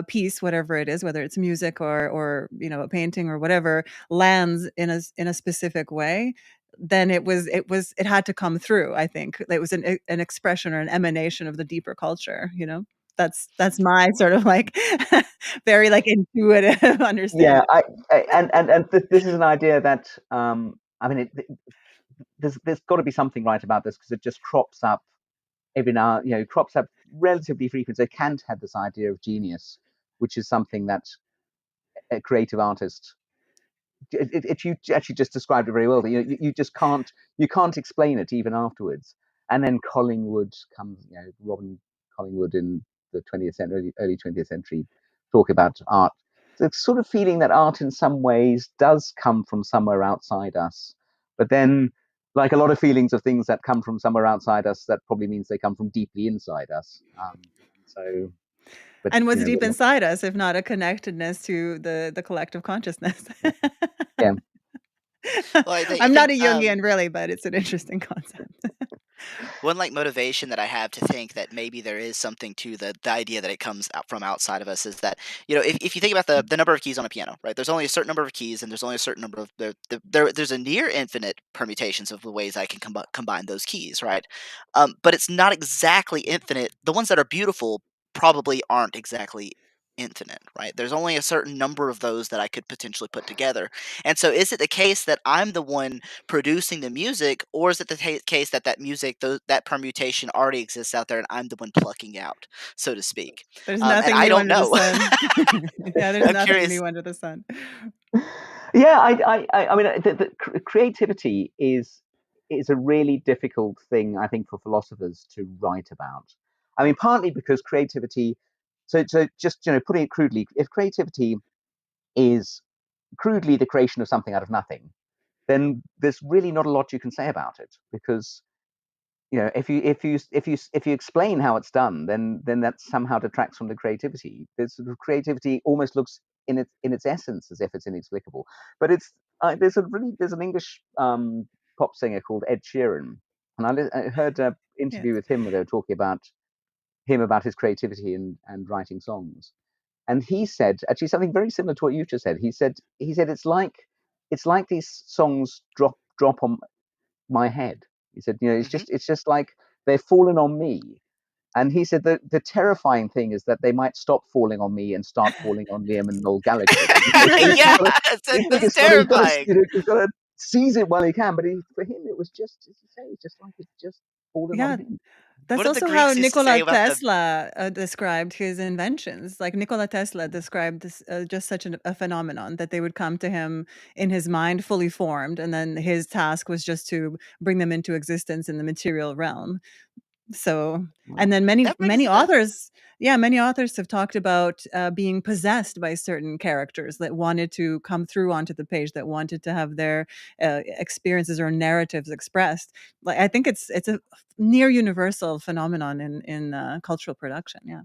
A: piece, whatever it is, whether it's music or a painting or whatever, lands in a specific way, then it had to come through. I think it was an expression or an emanation of the deeper culture. That's my sort of like very like intuitive
B: Yeah,
A: understanding.
B: this is an idea that I mean, there's got to be something right about this because it just crops up every now, crops up relatively frequently. So Kant had this idea of genius, which is something that a creative artist, you actually just described it very well. You just can't explain it even afterwards. And then Collingwood comes, Robin Collingwood in the 20th century, early 20th century, talk about art. So it's sort of feeling that art in some ways does come from somewhere outside us, but then, like a lot of feelings of things that come from somewhere outside us, that probably means they come from deeply inside us. So, but
A: And what's deep inside us, if not a connectedness to the collective consciousness?
B: yeah,
C: Well, I
A: I'm not
C: think
A: a Jungian really, but it's an interesting concept.
C: One like motivation that I have to think that maybe there is something to the idea that it comes out from outside of us is that, if you think about the number of keys on a piano, right? There's only a certain number of keys, and there's only a certain number of there's a near infinite permutations of the ways I can combine those keys, right? But it's not exactly infinite. The ones that are beautiful probably aren't exactly infinite, right? There's only a certain number of those that I could potentially put together. And so is it the case that I'm the one producing the music, or is it the case that that music, that permutation already exists out there, and I'm the one plucking out, so to speak?
A: There's
C: And
A: nothing
C: I
A: new
C: don't
A: under the
C: know.
A: sun. Yeah, there's
C: I'm
A: nothing
C: curious.
A: new under the sun.
B: Yeah, I mean, creativity is a really difficult thing, I think, for philosophers to write about. I mean, partly because creativity. So just putting it crudely, if creativity is crudely the creation of something out of nothing, then there's really not a lot you can say about it, because if you explain how it's done, then that somehow detracts from the creativity. This sort of creativity almost looks in its essence as if it's inexplicable. But there's an English pop singer called Ed Sheeran, and I heard an
A: Yes.
B: interview with him where they were talking about him, about his creativity and writing songs. And he said actually something very similar to what you just said. He said it's like these songs drop on my head. He said, it's
C: Mhm.
B: just like they're falling on me. And he said that the terrifying thing is that they might stop falling on me and start falling on Liam and Noel Gallagher again.
C: Yeah,
B: You think
C: that's
B: he's got to,
C: terrifying.
B: he's got to seize it while he can. But for him, it was just, as you say, it's just like it's just falling on
A: Yeah,
B: him.
A: that's
C: What did the
A: also how
C: Greeks used to say
A: Nikola
C: about the
A: Tesla described his inventions. Like Nikola Tesla described this just such a phenomenon that they would come to him in his mind fully formed, and then his task was just to bring them into existence in the material realm. So,
B: Right.
A: and then many
C: that
A: many
C: brings the
A: authors, yeah, many authors have talked about being possessed by certain characters that wanted to come through onto the page, that wanted to have their experiences or narratives expressed. Like I think it's a near universal phenomenon in cultural production. Yeah.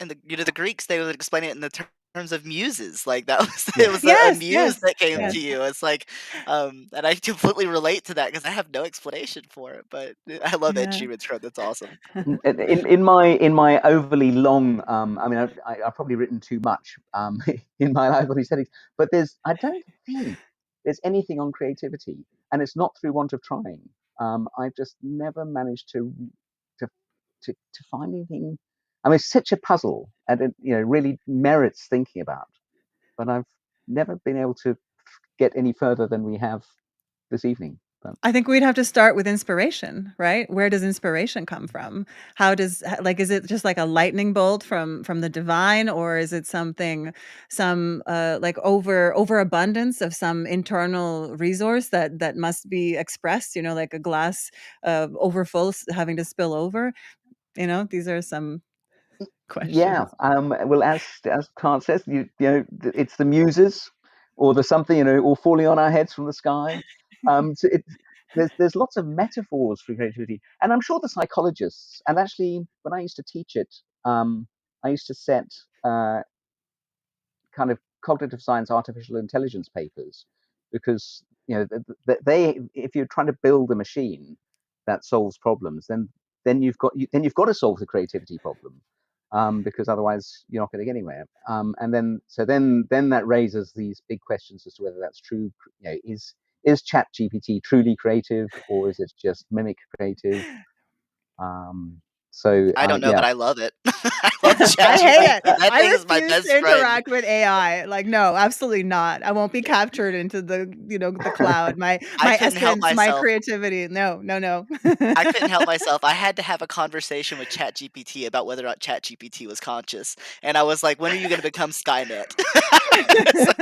C: and the Greeks, they would explain it in the terms of muses, like, that was it
B: Yeah.
C: was a
A: Yes.
C: muse
A: Yes.
C: that came
B: Yeah.
C: to
A: Yes.
C: you. It's like, and I completely relate to that because I have no explanation for it, but I love Ed
A: Yeah.
C: Sheeran's quote, that's awesome.
B: In my overly long, I mean, I've probably written too much in my library settings, but I don't think there's anything on creativity, and it's not through want of trying. I've just never managed to to find anything. I mean, it's such a puzzle, and it really merits thinking about. But I've never been able to get any further than we have this evening. But
A: I think we'd have to start with inspiration, right? Where does inspiration come from? How does like is it just like a lightning bolt from the divine, or is it some like overabundance of some internal resource that must be expressed, like a glass overfull having to spill over? These are some
B: yeah,
A: questions.
B: well, as Kant says, it's the muses, or the something, all falling on our heads from the sky. So there's lots of metaphors for creativity, and I'm sure the psychologists. And actually, when I used to teach it, I used to set uh, kind of cognitive science, artificial intelligence papers, because they, if you're trying to build a machine that solves problems, then you've got to solve the creativity problem, because otherwise you're not going to get anywhere. And then that raises these big questions as to whether that's true. Is Chat GPT truly creative, or is it just mimic creative? Um, so
C: I don't know,
B: yeah.
C: but I love it. I love
A: I hate
C: ChatGPT.
A: it.
C: That
A: I
C: thing is my
A: refuse to
C: best friend.
A: interact with AI. Like, no, absolutely not. I won't be captured into the cloud. My
C: I
A: my
C: couldn't help
A: essence, my
C: myself.
A: creativity. No, no, no.
C: I couldn't help myself. I had to have a conversation with ChatGPT about whether or not ChatGPT was conscious, and I was like, "When are you gonna become Skynet?" So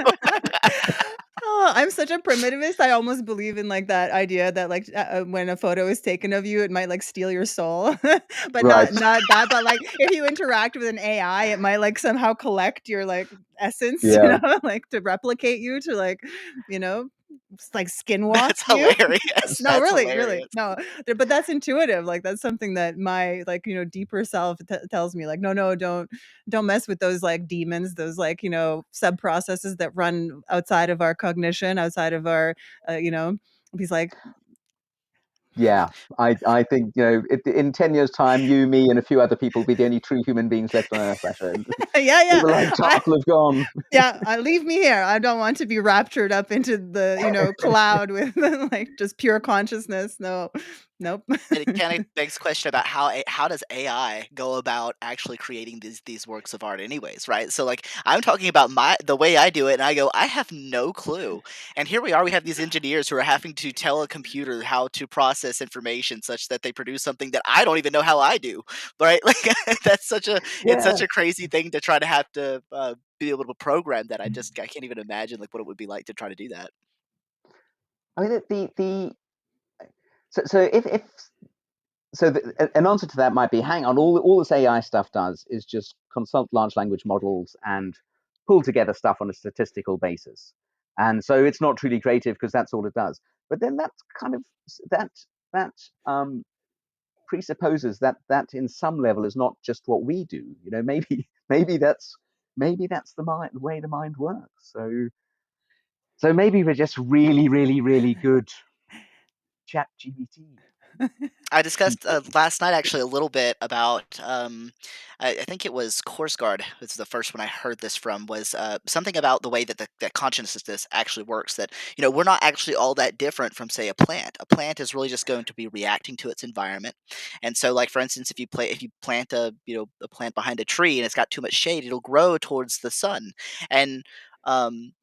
A: Oh, I'm such a primitivist. I almost believe in like that idea that like when a photo is taken of you, it might like steal your soul, but
B: Right.
A: not that. But like if you interact with an AI, it might like somehow collect your like essence,
B: Yeah.
A: like to replicate you, to like, you know, like skinwalk
C: that's
A: you.
C: hilarious.
A: No,
C: That's
A: really, really,
C: hilarious.
A: no. But that's intuitive. Like that's something that my like deeper self tells me. Like, no, no, don't mess with those like demons, those like sub processes that run outside of our cognition, outside of our, these like
B: Yeah, I think, in 10 years' time, you, me, and a few other people will be the only true human beings left on Earth, Asher. And
A: Yeah, yeah.
B: people like Tartle have gone.
A: Yeah, leave me here. I don't want to be raptured up into the cloud with like just pure consciousness. No, nope.
C: And it kind of begs the question about how does AI go about actually creating these works of art, anyways, right? So like I'm talking about the way I do it, and I go, I have no clue. And here we are, we have these engineers who are having to tell a computer how to process information such that they produce something that I don't even know how I do, right? Like that's it's
B: Yeah.
C: such a crazy thing to try to have to be able to program that. I can't even imagine like what it would be like to try to do that.
B: I mean, the so if so an answer to that might be, hang on, all this AI stuff does is just consult large language models and pull together stuff on a statistical basis, and so it's not truly creative because that's all it does. But then that's kind of that presupposes that in some level is not just what we do. Maybe that's the way the mind works. So maybe we're just really, really, really good chat GPT.
C: I discussed last night actually a little bit about I think it was Korsgaard was the first one I heard this from, was something about the way that that consciousness actually works, that we're not actually all that different from, say, a plant is really just going to be reacting to its environment. And so like for instance, if you plant a plant behind a tree and it's got too much shade, it'll grow towards the sun. And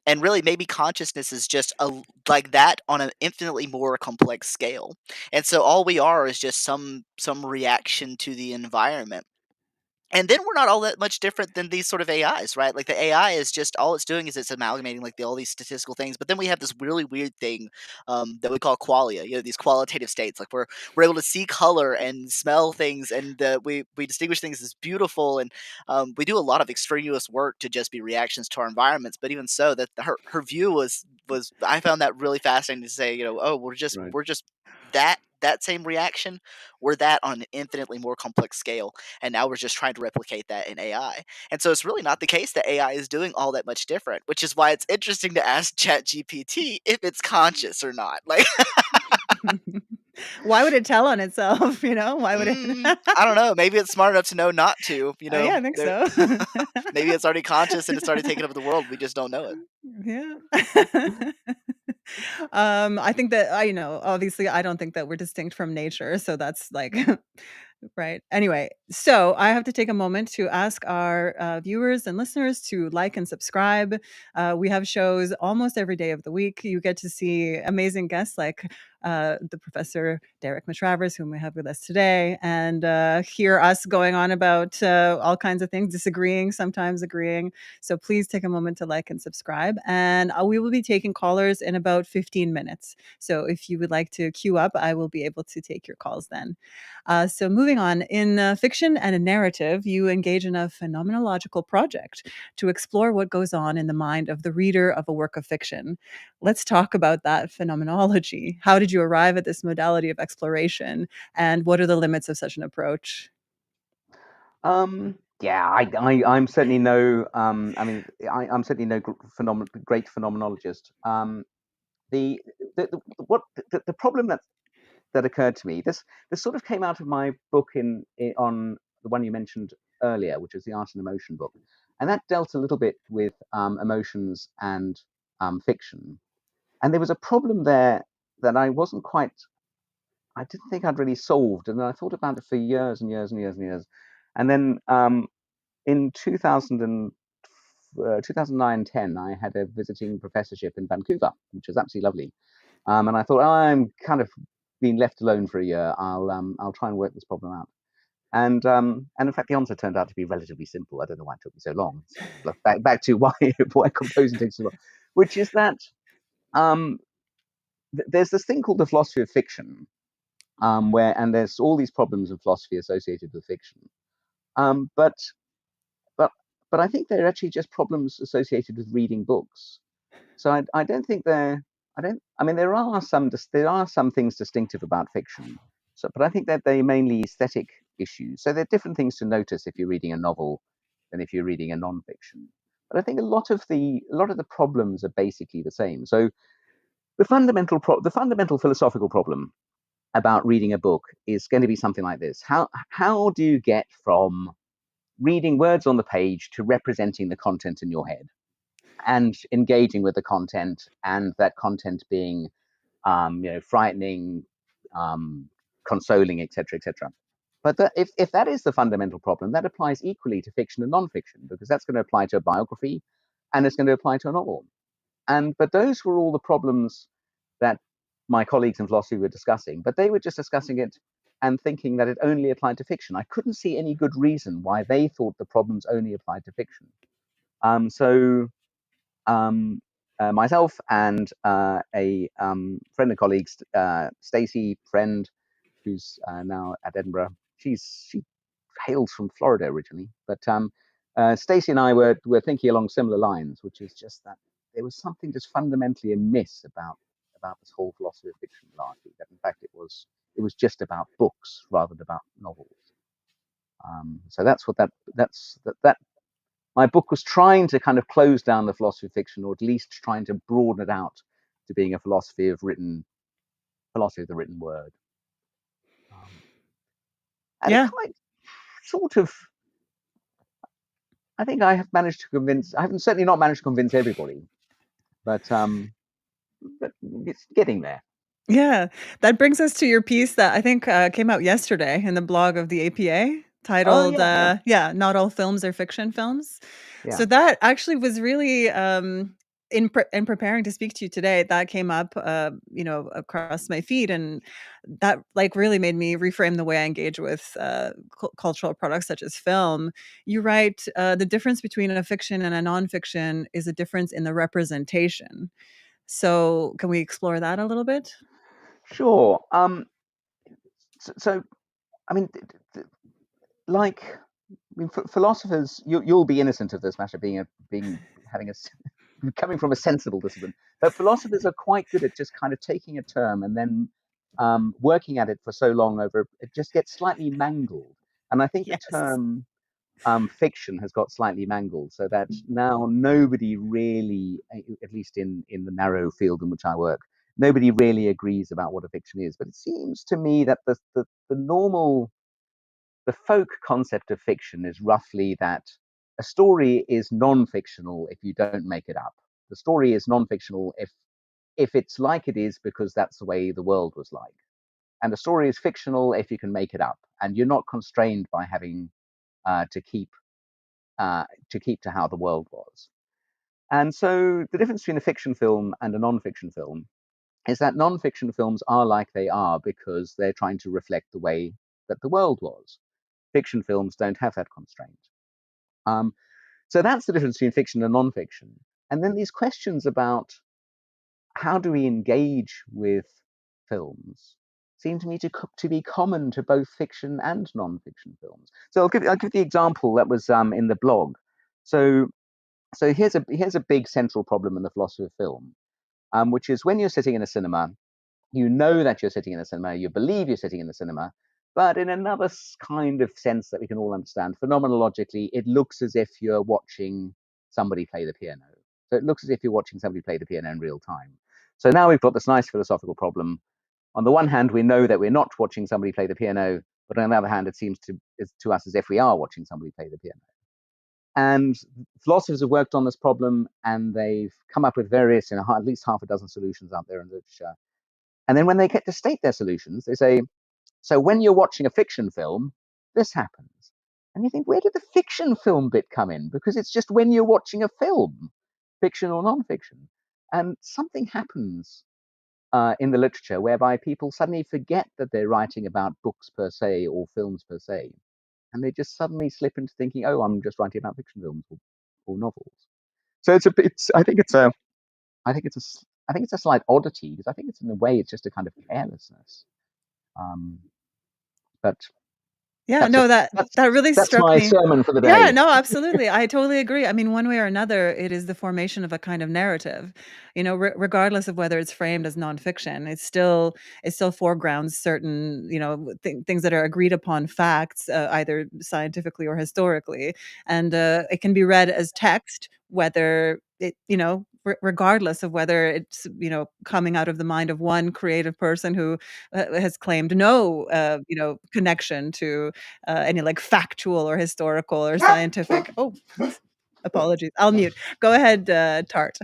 C: really maybe consciousness is just like that on an infinitely more complex scale. And so all we are is just some reaction to the environment. And then we're not all that much different than these sort of AIs, right? Like the AI is just, all it's doing is it's amalgamating like all these statistical things. But then we have this really weird thing that we call qualia. These qualitative states. Like we're able to see color and smell things, and we distinguish things as beautiful. And we do a lot of extraneous work to just be reactions to our environments. But even so, that her view was I found that really fascinating to say. Oh,
B: Right.
C: we're just that same reaction. We're that on an infinitely more complex scale, and now we're just trying to replicate that in AI. And so it's really not the case that AI is doing all that much different, which is why it's interesting to ask ChatGPT if it's conscious or not. Like,
A: Why would it tell on itself? Why would it?
C: I don't know. Maybe it's smart enough to know not to.
A: Yeah, I think so.
C: Maybe it's already conscious and it's already taken over the world. We just don't know it.
A: Yeah. I think that obviously, I don't think that we're distinct from nature, so that's like right. Anyway, so I have to take a moment to ask our viewers and listeners to like and subscribe. We have shows almost every day of the week. You get to see amazing guests like the Professor Derek Matravers, whom we have with us today, and hear us going on about all kinds of things, disagreeing, sometimes agreeing. So please take a moment to like and subscribe. And we will be taking callers in about 15 minutes. So if you would like to queue up, I will be able to take your calls then. So moving on, in fiction and a narrative, you engage in a phenomenological project to explore what goes on in the mind of the reader of a work of fiction. Let's talk about that phenomenology. How did you arrive at this modality of exploration, and what are the limits of such an approach?
B: Yeah, I'm certainly no. I mean, I'm certainly no great phenomenologist. The, the problem that occurred to me, this sort of came out of my book on the one you mentioned earlier, which is the Art and Emotion book, and that dealt a little bit with emotions and fiction. And there was a problem there that I didn't think I'd really solved, and I thought about it for years and years and years and years. And then in 2009-10, I had a visiting professorship in Vancouver, which was absolutely lovely. And I thought, oh, I'm kind of being left alone for a year. I'll try and work this problem out. And in fact, the answer turned out to be relatively simple. I don't know why it took me so long. Back to why composing takes so long, which is that um, there's this thing called the philosophy of fiction, and there's all these problems of philosophy associated with fiction. Um, but but but I think they're actually just problems associated with reading books. So I don't think they're I don't I mean there are some things distinctive about fiction. So but I think that they mainly aesthetic issues. So there are different things to notice if you're reading a novel than if you're reading a non-fiction. But I think a lot of the problems are basically the same. So the fundamental philosophical problem about reading a book is going to be something like this. How do you get from reading words on the page to representing the content in your head and engaging with the content, and that content being frightening, consoling, etc., etc. But if that is the fundamental problem, that applies equally to fiction and non-fiction, because that's going to apply to a biography, and it's going to apply to a novel. But those were all the problems that my colleagues in philosophy were discussing. But they were just discussing it and thinking that it only applied to fiction. I couldn't see any good reason why they thought the problems only applied to fiction. So myself and a friend and colleague, Stacey, friend, who's now at Edinburgh. She hails from Florida originally, but Stacey and I were thinking along similar lines, which is just that there was something just fundamentally amiss about this whole philosophy of fiction malarkey. That in fact it was just about books rather than about novels. So that's what that my book was trying to kind of close down the philosophy of fiction, or at least trying to broaden it out to being a philosophy of the written word. And it
A: Yeah.
B: quite sort of, I think I have managed to convince. I haven't certainly not managed to convince everybody, but it's getting there.
A: Yeah, that brings us to your piece that I think came out yesterday in the blog of the APA,
B: Oh
A: titled
B: yeah,
A: yeah, Not All Films Are Fiction Films.
B: yeah.
A: So that actually was really in preparing to speak to you today, that came up across my feed, and that like really made me reframe the way I engage with cultural products such as film. You write the difference between a fiction and a nonfiction is a difference in the representation. So can we explore that a little bit?
B: Sure. So I mean, like, philosophers, you'll be innocent of this matter, having a coming from a sensible discipline. But philosophers are quite good at just kind of taking a term and then working at it for so long over it just gets slightly mangled. And I think the
A: Yes.
B: term fiction has got slightly mangled, so that now nobody really, at least in the narrow field in which I work, nobody really agrees about what a fiction is. But it seems to me that the folk concept of fiction is roughly that a story is non-fictional if you don't make it up. The story is non-fictional if it's like it is because that's the way the world was like. And the story is fictional if you can make it up, and you're not constrained by having to keep to how the world was. And so the difference between a fiction film and a non-fiction film is that non-fiction films are like they are because they're trying to reflect the way that the world was. Fiction films don't have that constraint. Um, so that's the difference between fiction and non-fiction. And then these questions about how do we engage with films seem to me to be common to both fiction and non-fiction films. So I'll give the example that was in the blog. So here's a big central problem in the philosophy of film, which is when you're sitting in a cinema, you know that you're sitting in a cinema, you believe you're sitting in the cinema, but in another kind of sense that we can all understand, phenomenologically, it looks as if you're watching somebody play the piano. So it looks as if you're watching somebody play the piano in real time. So now we've got this nice philosophical problem. On the one hand, we know that we're not watching somebody play the piano, but on the other hand, it seems to us as if we are watching somebody play the piano. And philosophers have worked on this problem, and they've come up with various, at least half a dozen solutions out there in literature. And then when they get to state their solutions, they say, so when you're watching a fiction film, this happens. And you think, where did the fiction film bit come in? Because it's just when you're watching a film, fiction or non-fiction. And something happens in the literature whereby people suddenly forget that they're writing about books per se or films per se. And they just suddenly slip into thinking, oh, I'm just writing about fiction films or novels. So I think it's a slight oddity, because I think it's in a way it's just a kind of carelessness. Um, but
A: Yeah,
B: that's it.
A: no, that really
B: That's
A: struck
B: my
A: me.
B: sermon for the
A: Yeah,
B: day.
A: no, absolutely. I totally agree. I mean, one way or another, it is the formation of a kind of narrative. Regardless of whether it's framed as nonfiction, it still foregrounds certain, things that are agreed upon facts, either scientifically or historically, and it can be read as text, whether it, regardless of whether it's, coming out of the mind of one creative person who has claimed no, connection to any like factual or historical or scientific. Oh, apologies. I'll mute. Go ahead, Tart.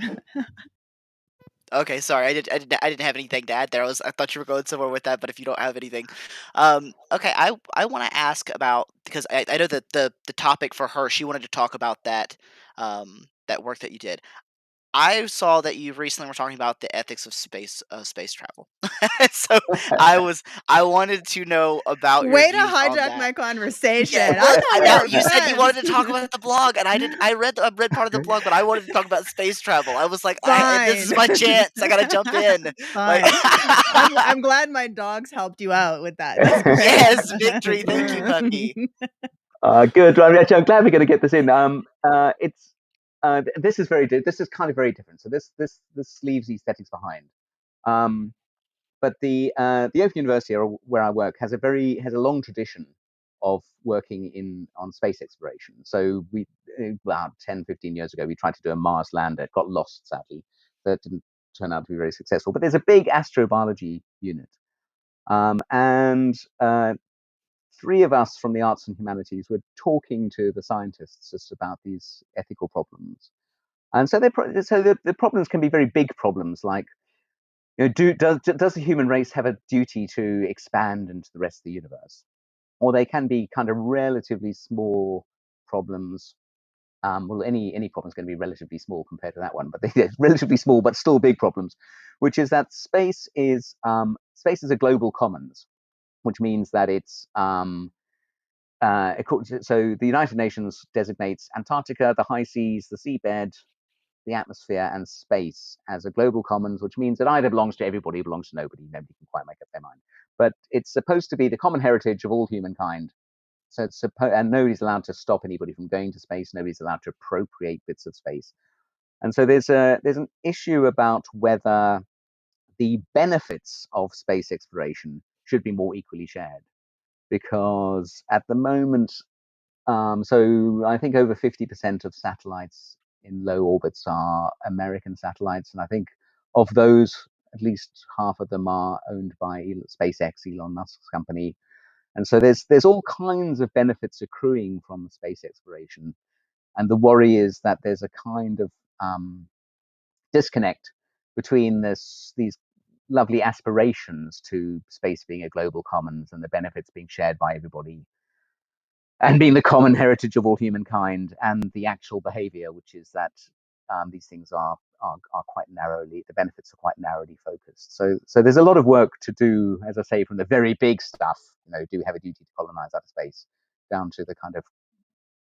C: Okay, sorry. I didn't have anything to add there. I thought you were going somewhere with that, but if you don't have anything, okay. I want to ask about, because I know that the topic for her, she wanted to talk about that work that you did. I saw that you recently were talking about the ethics of space travel. So I wanted to know about your
A: Way to
C: views on
A: hijack
C: that.
A: my conversation.
C: Yeah,
A: I
C: well,
A: thought
C: I
A: we
C: know
A: were
C: you said you wanted to
A: friends.
C: talk about the blog, and I read part of the blog, but I wanted to talk about space travel. I was like, this is
A: Fine.
C: my chance. I gotta jump in. Like,
A: Fine. I'm glad my dogs helped you out with that. That's great.
C: yes, victory. Thank you, puppy.
B: Good. Well, actually, I'm glad we're going to get this in. It's this is this is kind of very different. So this leaves the aesthetics behind. Um, but the Open University, where I work, has a long tradition of working on space exploration. So we about 10, 15 years ago, we tried to do a Mars lander. It got lost, sadly. That didn't turn out to be very successful. But there's a big astrobiology unit, and three of us from the arts and humanities were talking to the scientists just about these ethical problems. And so the problems can be very big problems, like, does the human race have a duty to expand into the rest of the universe? Or they can be kind of relatively small problems. Well, any problem is going to be relatively small compared to that one, but they're relatively small, but still big problems. Which is that space is a global commons, which means that it's so the United Nations designates Antarctica, the high seas, the seabed, the atmosphere, and space as a global commons, which means it either belongs to everybody or belongs to nobody. Nobody can quite make up their mind. But it's supposed to be the common heritage of all humankind. So and nobody's allowed to stop anybody from going to space. Nobody's allowed to appropriate bits of space. And so there's an issue about whether the benefits of space exploration should be more equally shared, because at the moment, so I think over 50% of satellites in low orbits are American satellites, and I think of those, at least half of them are owned by SpaceX, Elon Musk's company. And so there's all kinds of benefits accruing from space exploration, and the worry is that there's a kind of disconnect between these lovely aspirations to space being a global commons and the benefits being shared by everybody, and being the common heritage of all humankind, and the actual behavior, which is that these things are quite narrowly, the benefits are quite narrowly focused. So there's a lot of work to do, as I say, from the very big stuff, do we have a duty to colonize outer space, down to the kind of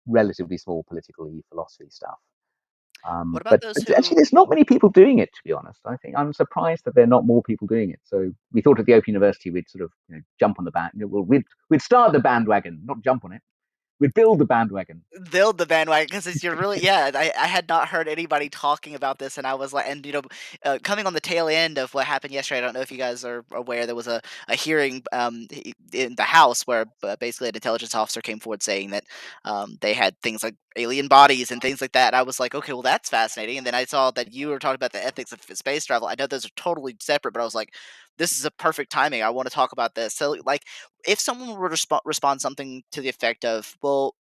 B: relatively small political philosophy stuff.
C: What about
B: But
C: those
B: actually,
C: who?
B: there's not many people doing it, to be honest. I think I'm surprised that there are not more people doing it. So we thought at the Open University we'd sort of jump on the band. Well, we'd start the bandwagon, not jump on it. We'd build the bandwagon.
C: Build the bandwagon, because you're really, yeah. I had not heard anybody talking about this, and I was like, and coming on the tail end of what happened yesterday. I don't know if you guys are aware. There was a hearing in the House where basically an intelligence officer came forward saying that they had things like alien bodies and things like that. I was like, okay, well that's fascinating. And then I saw that you were talking about the ethics of space travel. I know those are totally separate, but I was like, this is a perfect timing. I want to talk about this. So, like, if someone were to respond something to the effect of, well,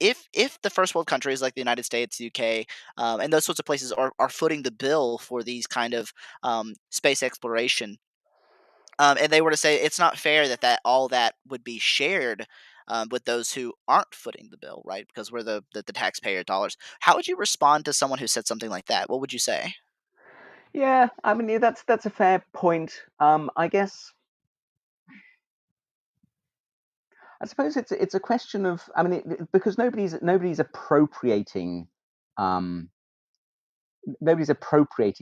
C: if the first world countries like the United States, UK, and those sorts of places are footing the bill for these kind of space exploration, and they were to say it's not fair that all that would be shared with those who aren't footing the bill, right? Because we're the taxpayer dollars. How would you respond to someone who said something like that? What would you say?
B: Yeah, I mean, yeah, that's a fair point. I suppose it's a question of, I mean, because um, nobody's appropriating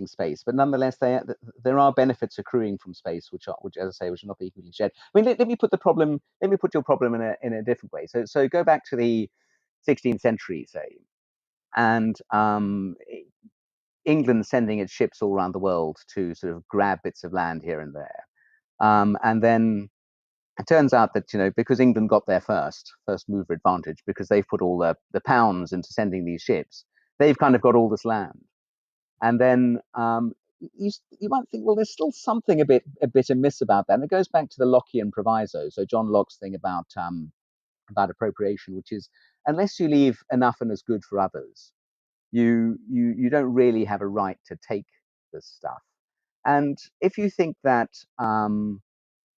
B: space, but nonetheless, there are benefits accruing from space, which, as I say, which are not equally shared. I mean, let me put your problem in a different way. So go back to the 16th century, say, and England sending its ships all around the world to sort of grab bits of land here and there, and then it turns out that because England got there first mover advantage, because they've put all the pounds into sending these ships, they've kind of got all this land. And then you might think, well, there's still something a bit amiss about that. And it goes back to the Lockean proviso. So John Locke's thing about appropriation, which is unless you leave enough and as good for others, you don't really have a right to take this stuff. And if you think that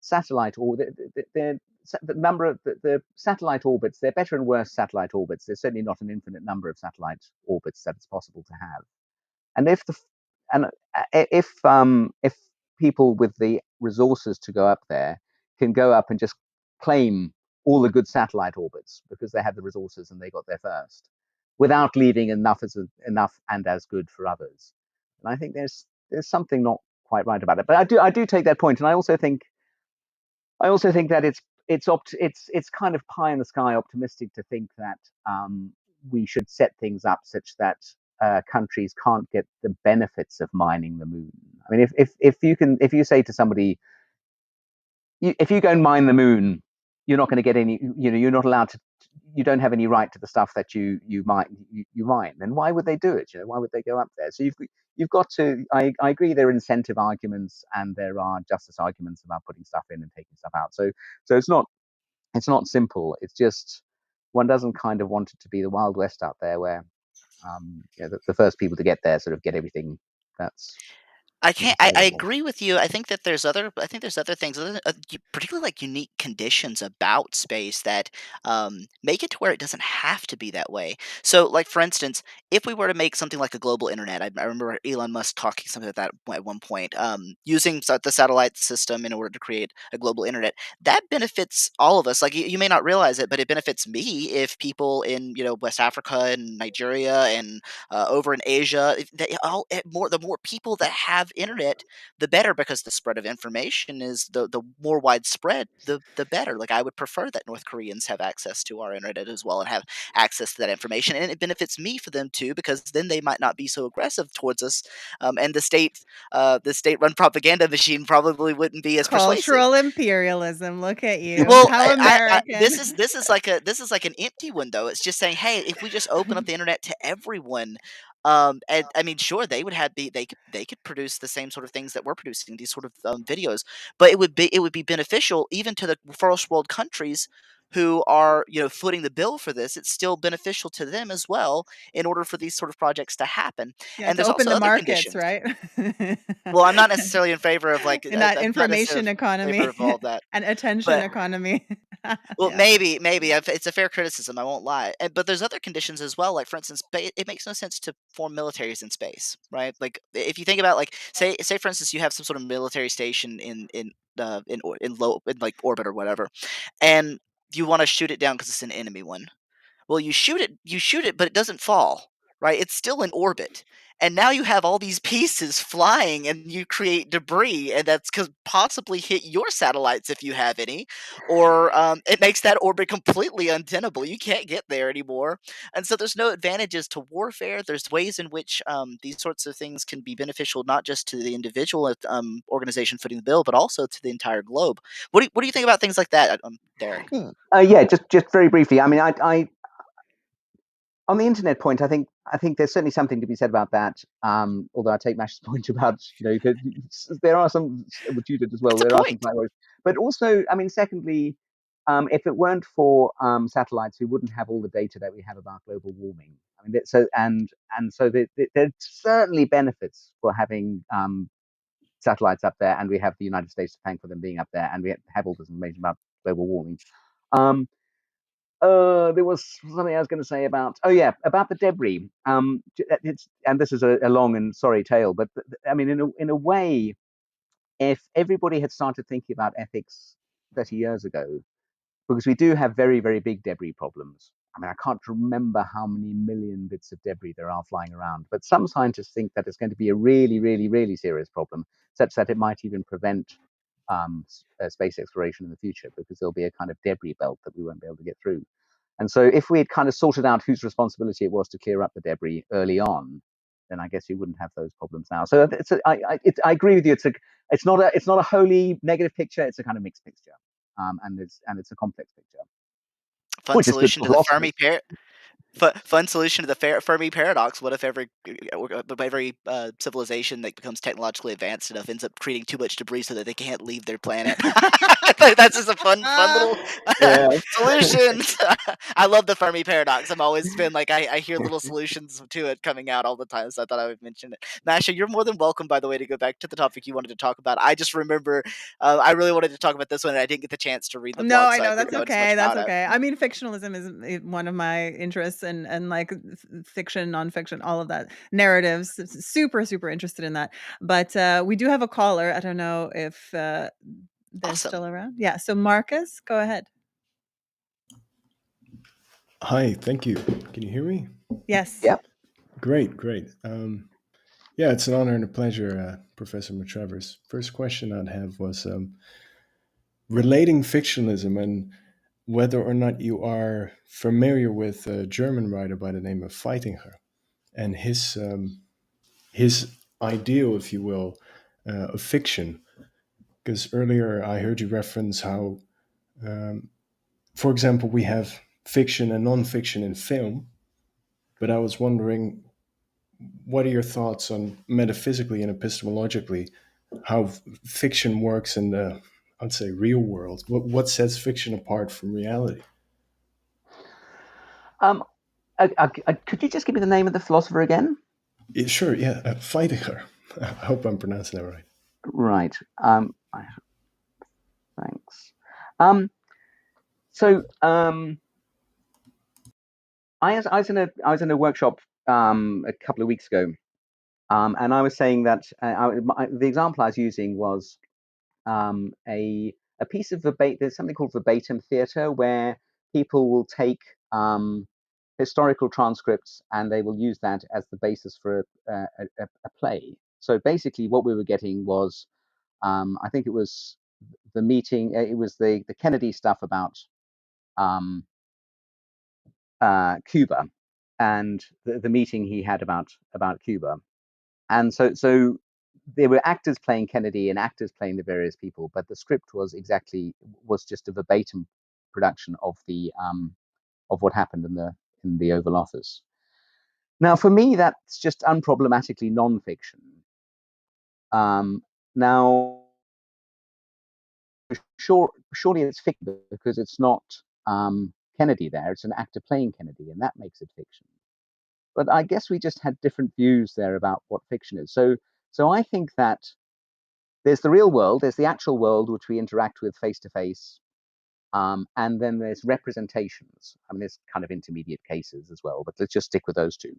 B: satellite or the number of the satellite orbits, they're better and worse satellite orbits. There's certainly not an infinite number of satellite orbits that it's possible to have. And if people with the resources to go up there can go up and just claim all the good satellite orbits because they have the resources and they got there first, without leaving enough and as good for others, and I think there's something not quite right about it. But I do take that point, and I also think that it's kind of pie in the sky optimistic to think that we should set things up such that countries can't get the benefits of mining the moon. I mean, if you say to somebody, if you go and mine the moon, you're not going to get any. You're not allowed to. You don't have any right to the stuff that you mine. Then why would they do it? Why would they go up there? So you've got to. I agree. There are incentive arguments and there are justice arguments about putting stuff in and taking stuff out. So it's not simple. It's just one doesn't kind of want it to be the Wild West out there where the first people to get there sort of get everything that's
C: I can't. I
B: available.
C: agree with you. I think that there's other. I think there's other things, particularly like unique conditions about space that make it to where it doesn't have to be that way. So, like for instance, if we were to make something like a global internet, I remember Elon Musk talking something like that at one point, using the satellite system in order to create a global internet. That benefits all of us. Like you may not realize it, but it benefits me if people in West Africa and Nigeria and over in Asia, the more people that have internet, the better, because the spread of information is the more widespread, the better. Like I would prefer that North Koreans have access to our internet as well and have access to that information, and it benefits me for them too, because then they might not be so aggressive towards us, and the state-run propaganda machine probably wouldn't be as persuasive.
A: Cultural imperialism. Look at you.
C: Well,
A: How
C: this
A: American.
C: is like an empty one though. It's just saying, hey, if we just open up the internet to everyone, and I mean, sure, they could produce the same sort of things that we're producing, these sort of videos, but it would be beneficial even to the first world countries who are footing the bill for this. It's still beneficial to them as well in order for these sort of projects to happen.
A: Yeah,
C: And
A: to
C: there's
A: open
C: also
A: the
C: other
A: markets,
C: conditions.
A: right?
C: Well, I'm not necessarily in favor of
A: In that
C: I'm not necessarily
A: information
C: in favor
A: economy
C: of all that,
A: and attention
C: but
A: economy.
C: well,
A: Yeah.
C: maybe it's a fair criticism. I won't lie, but there's other conditions as well. Like for instance, it makes no sense to form militaries in space, right? Like if you think about like say for instance, you have some sort of military station in low in like orbit or whatever, and you want to shoot it down because it's an enemy one. Well, you shoot it, but it doesn't fall, right? It's still in orbit. And now you have all these pieces flying and you create debris, and that's could possibly hit your satellites if you have any, or it makes that orbit completely untenable. You can't get there anymore. And so there's no advantages to warfare. There's ways in which these sorts of things can be beneficial, not just to the individual organization footing the bill, but also to the entire globe. What do you think about things like that, Derek?
B: Yeah, just very briefly. I mean, I on the internet point, I think there's certainly something to be said about that. Although I take Mash's point about there are some, which you did as well.
C: It's a
B: There are some
C: point.
B: slight worries, but also, I mean, secondly, if it weren't for satellites, we wouldn't have all the data that we have about global warming. I mean, so there's certainly benefits for having satellites up there, and we have the United States to thank for them being up there, and we have all this information about global warming. Um, there was something I was going to say about. Oh yeah, about the debris. And this is a long and sorry tale, but I mean, in a way, if everybody had started thinking about ethics 30 years ago, because we do have very, very big debris problems. I mean, I can't remember how many million bits of debris there are flying around, but some scientists think that it's going to be a really, really, really serious problem, such that it might even prevent space exploration in the future, because there'll be a kind of debris belt that we won't be able to get through. And so, if we had kind of sorted out whose responsibility it was to clear up the debris early on, then I guess you wouldn't have those problems now. So I agree with you. It's not a wholly negative picture. It's a kind of mixed picture, and it's a complex picture,
C: Fun
B: which is good
C: solution
B: for
C: to the Fermi
B: philosophers.
C: pair Fun solution to the Fermi paradox. What if every civilization that becomes technologically advanced enough ends up creating too much debris so that they can't leave their planet? That's just a fun little
B: Yeah.
C: solution. I love the Fermi paradox. I'm always been like I hear little solutions to it coming out all the time, so I thought I would mention it. Masha, you're more than welcome, by the way, to go back to the topic you wanted to talk about. I just remember I really wanted to talk about this one, and I didn't get the chance to read the
A: No,
C: blog,
A: I
C: so I
A: know,
C: didn't
A: that's
C: know too much
A: okay, that's
C: about it.
A: okay. I mean, fictionalism is one of my interests, and, like, fiction, nonfiction, all of that. Narratives, super, super interested in that. But, we do have a caller. I don't know if, they're
C: Awesome.
A: still around. Yeah, so Marcus, go ahead.
D: Hi, thank you. Can you hear me?
A: Yes.
B: Yep.
D: Great, great. Yeah, it's an honor and a pleasure, Professor Matravers. First question I'd have was relating fictionalism and whether or not you are familiar with a German writer by the name of Feitinger and his ideal, if you will, of fiction. Because earlier I heard you reference how, for example, we have fiction and non-fiction in film, but I was wondering, what are your thoughts on metaphysically and epistemologically how fiction works in the, I'd say, real world? What sets fiction apart from reality?
B: Um, could you just give me the name of the philosopher again?
D: Sure, yeah, Feitiger. I hope I'm pronouncing that right.
B: Right. Thanks. So I was in a workshop a couple of weeks ago, and I was saying that the example I was using was a piece of verbatim. There's something called verbatim theatre, where people will take historical transcripts and they will use that as the basis for a play. So basically, what we were getting was, I think it was the meeting. It was the Kennedy stuff about um, Cuba, and the meeting he had about Cuba. And so there were actors playing Kennedy and actors playing the various people, but the script was just a verbatim production of what happened in the Oval Office. Now, for me, that's just unproblematically nonfiction. Now, surely it's fiction because it's not Kennedy there; it's an actor playing Kennedy, and that makes it fiction. But I guess we just had different views there about what fiction is. So I think that there's the real world, there's the actual world which we interact with face to face, and then there's representations. I mean, there's kind of intermediate cases as well, but let's just stick with those two.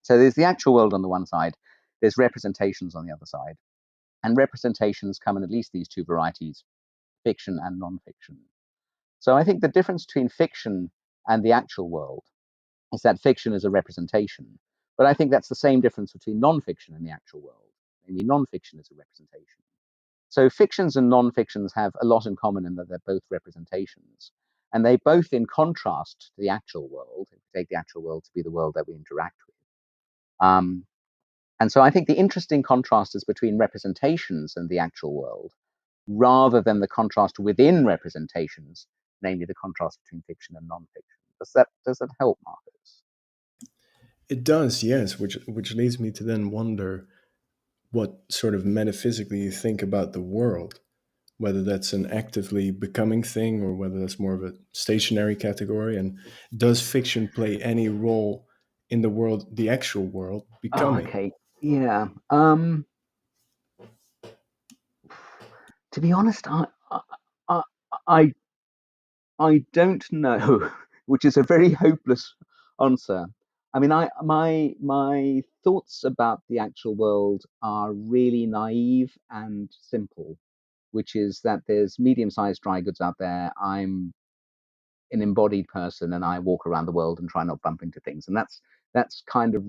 B: So there's the actual world on the one side, there's representations on the other side, and representations come in at least these two varieties: fiction and non-fiction. So I think the difference between fiction and the actual world is that fiction is a representation. But I think that's the same difference between non-fiction and the actual world. Namely, non-fiction is a representation. So fictions and non-fictions have a lot in common in that they're both representations. And they both, in contrast to the actual world, if we take the actual world to be the world that we interact with. And so I think the interesting contrast is between representations and the actual world, rather than the contrast within representations, namely the contrast between fiction and non-fiction. Does that help, Marcus?
D: It does, yes, which leads me to then wonder what sort of metaphysically you think about the world, whether that's an actively becoming thing or whether that's more of a stationary category. And does fiction play any role in the world, the actual world,
B: Oh,
D: becoming?
B: okay. Yeah. To be honest, I, I, I don't know, which is a very hopeless answer. I mean, my thoughts about the actual world are really naive and simple, which is that there's medium-sized dry goods out there. I'm an embodied person, and I walk around the world and try not bump into things, and that's kind of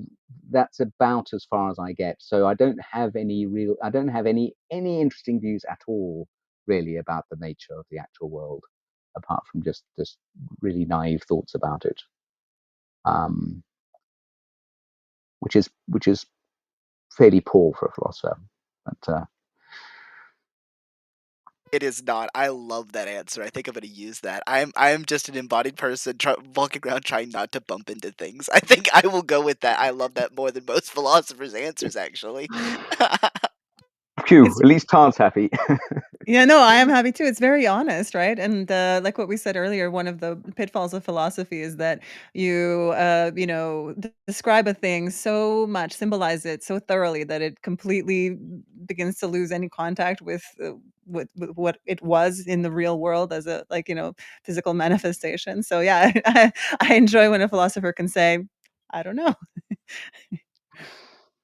B: that's about as far as I get. So I don't have any interesting views at all, really, about the nature of the actual world, apart from just really naive thoughts about it, um, which is fairly poor for a philosopher. But
C: It is not. I love that answer. I think I'm gonna use that. I'm just an embodied person walking around trying not to bump into things. I think I will go with that. I love that more than most philosophers' answers, actually.
B: Phew,
A: It's
B: at least Todd's happy.
A: Yeah, no, I am happy too. It's very honest, right? And like what we said earlier, one of the pitfalls of philosophy is that describe a thing so much, symbolize it so thoroughly that it completely begins to lose any contact with what it was in the real world as a physical manifestation. So yeah, I enjoy when a philosopher can say, "I don't know."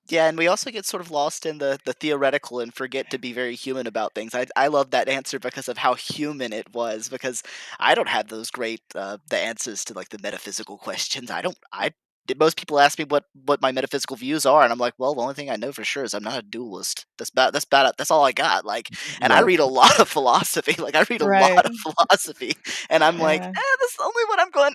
C: Yeah, and we also get sort of lost in the theoretical and forget to be very human about things. I love that answer because of how human it was. Because I don't have those great the answers to like the metaphysical questions. I don't. I Most people ask me what my metaphysical views are, and I'm like, well, the only thing I know for sure is I'm not a dualist. That's all I got. Like, and I
B: Right.
C: read a lot of philosophy. Like, I read a lot
A: Right.
C: of philosophy, and I'm like,
A: Yeah.
C: that's the only one I'm going.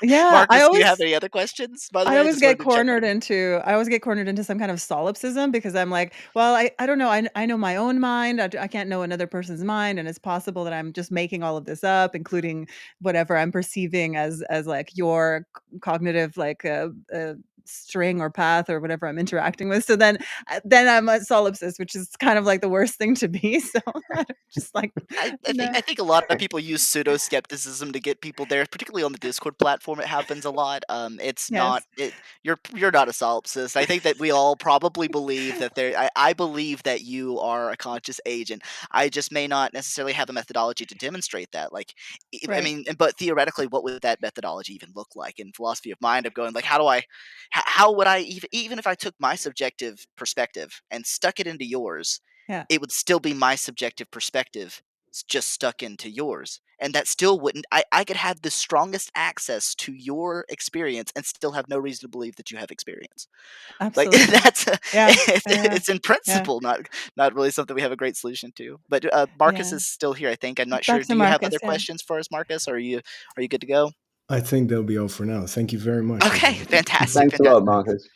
A: Yeah,
C: Marcus, do you have any other questions? By the
A: I
C: way, I
A: always
C: just
A: get
C: wanted to check
A: cornered
C: in.
A: into some kind of solipsism because I'm like, well, I don't know. I know my own mind. I can't know another person's mind, and it's possible that I'm just making all of this up, including whatever I'm perceiving as like your cognitive string or path or whatever I'm interacting with. So then I'm a solipsist, which is kind of like the worst thing to be. So I'm just like, no.
C: I think a lot of people use pseudo skepticism to get people there, particularly on the Discord platform. It happens a lot. It's not
A: Yes.
C: it. You're not a solipsist. I think that we all probably believe that there. I believe that you are a conscious agent. I just may not necessarily have a methodology to demonstrate that. Like, I
A: Right.
C: mean, but theoretically, what would that methodology even look like? In philosophy of mind, I'm going like, how do I, how would I even if I took my subjective perspective and stuck it into yours,
A: Yeah.
C: it would still be my subjective perspective just stuck into yours. And that still wouldn't I could have the strongest access to your experience and still have no reason to believe that you have experience. Like
A: Absolutely. Yeah. Yeah.
C: it's in
A: Yeah.
C: principle not really something we have a great solution to. But Marcus
A: Yeah.
C: is still here, I think. I'm not sure.
A: Back to
C: Do you have other
A: Marcus. Yeah.
C: questions for us, Marcus? Or are you good to go?
D: I think that'll be all for now. Thank you very much,
C: Okay,
D: everyone.
C: fantastic,
B: Thanks a lot,
C: fantastic.
B: Marcus.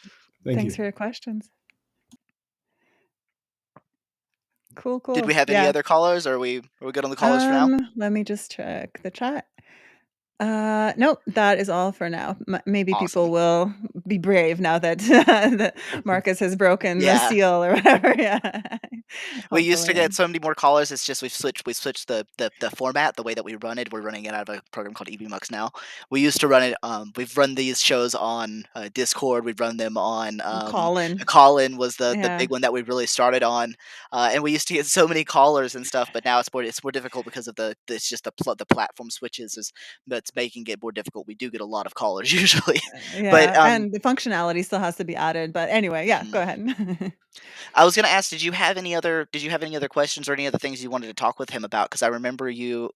D: Thank
A: Thanks
D: you.
A: for your questions. Cool,
C: Did
A: cool.
C: we have any
A: Yeah.
C: other callers? Or are we good on the callers for now?
A: Let me just check the chat. Nope, that is all for now. Maybe people
C: Awesome.
A: will be brave now that that Marcus has broken the
C: Yeah.
A: seal or whatever. Yeah.
C: We used to
A: Hopefully.
C: get so many more callers. It's just we switched the format, the way that we run it. We're running it out of a program called EBMux now. We used to run it. We've run these shows on Discord. We've run them on
A: Colin.
C: Callin was the
A: Yeah.
C: big one that we really started on, and we used to get so many callers and stuff. But now it's more difficult because of it's just the platform switches that's making it more difficult. We do get a lot of callers usually, but
A: Yeah, and the functionality still has to be added, but anyway, yeah,
C: mhm.
A: go ahead.
C: I was gonna ask, did you have any other questions or any other things you wanted to talk with him about? Because I remember you,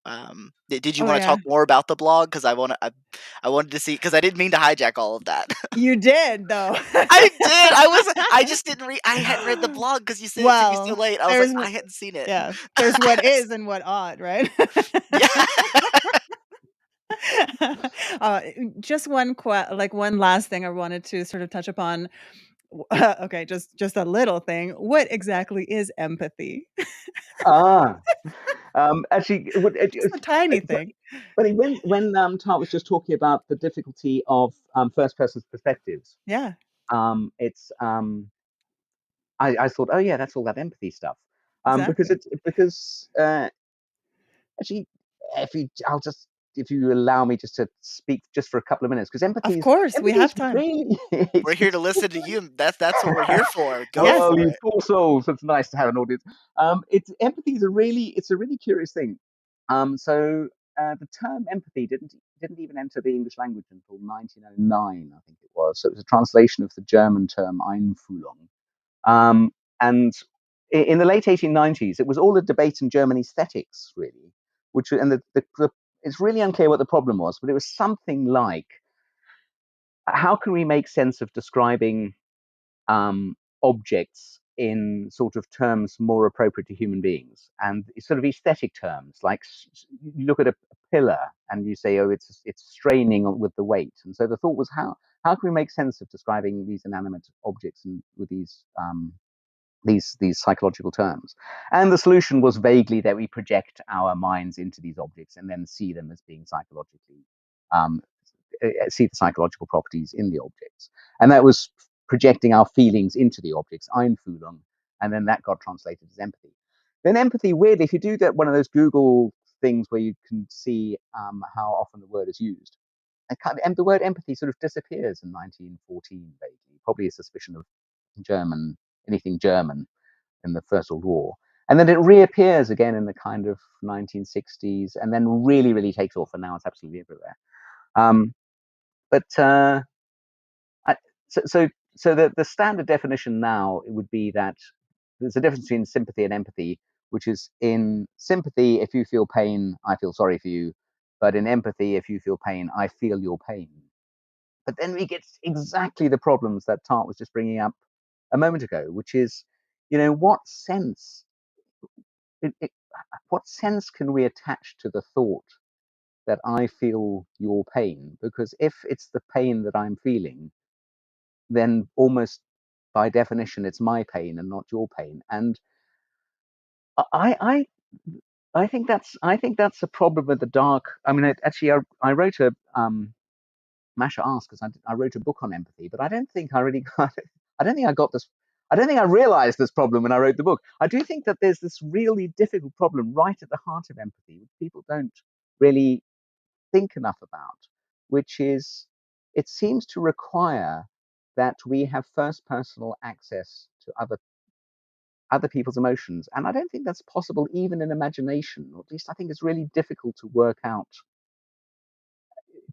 C: did you
A: Oh,
C: wanna
A: yeah.
C: talk more about the blog? Because I wanted to see, because I didn't mean to hijack all of that.
A: You did, though.
C: I did, I just didn't read. I hadn't read the blog because you sent it to me so
A: Well,
C: late. I was like,
A: there's
C: I hadn't seen it.
A: yeah, there's what is and what ought, right?
C: Yeah.
A: Uh, just one last thing I wanted to sort of touch upon. Okay, just a little thing. What exactly is empathy?
B: Ah, actually,
A: Just a tiny
B: it's
A: thing.
B: funny when Tart was just talking about the difficulty of first person's perspectives.
A: Yeah,
B: It's I thought, oh yeah, that's all that empathy stuff. Because
A: exactly.
B: actually, if you allow me just to speak just for a couple of minutes, because
A: Of course, we
B: empathy
A: have
B: is
A: time.
B: really
C: We're here to listen to you. That's what we're here for. Go
A: Yes.
B: oh,
C: for
B: you
C: it.
B: poor souls. It's nice to have an audience. It's empathy is it's a really curious thing. The term empathy didn't even enter the English language until 1909, I think it was. So it was a translation of the German term Einfühlung. And in the late 1890s, it was all a debate in German aesthetics, really, it's really unclear what the problem was, but it was something like, how can we make sense of describing objects in sort of terms more appropriate to human beings, and sort of aesthetic terms, like you look at a pillar and you say, oh, it's straining with the weight. And so the thought was, how can we make sense of describing these inanimate objects and with these these psychological terms. And the solution was vaguely that we project our minds into these objects and then see them as being psychologically see the psychological properties in the objects. And that was projecting our feelings into the objects, Einfühlung, and then that got translated as empathy. Then empathy, weirdly, if you do that, one of those Google things where you can see how often the word is used, and the word empathy sort of disappears in 1914, vaguely, probably a suspicion of anything German in the First World War. And then it reappears again in the kind of 1960s and then really, really takes off, and now it's absolutely everywhere. But so the standard definition now would be that there's a difference between sympathy and empathy, which is in sympathy, if you feel pain, I feel sorry for you. But in empathy, if you feel pain, I feel your pain. But then we get exactly the problems that Tart was just bringing up a moment ago, which is, what sense can we attach to the thought that I feel your pain? Because if it's the pain that I'm feeling, then almost by definition, it's my pain and not your pain. And I think that's a problem with the dark. I mean, I wrote a Masha asked because I wrote a book on empathy, but I don't think I really got it. I don't think I got this. I don't think I realized this problem when I wrote the book. I do think that there's this really difficult problem right at the heart of empathy, which people don't really think enough about, which is it seems to require that we have first personal access to other people's emotions. And I don't think that's possible even in imagination, or at least I think it's really difficult to work out,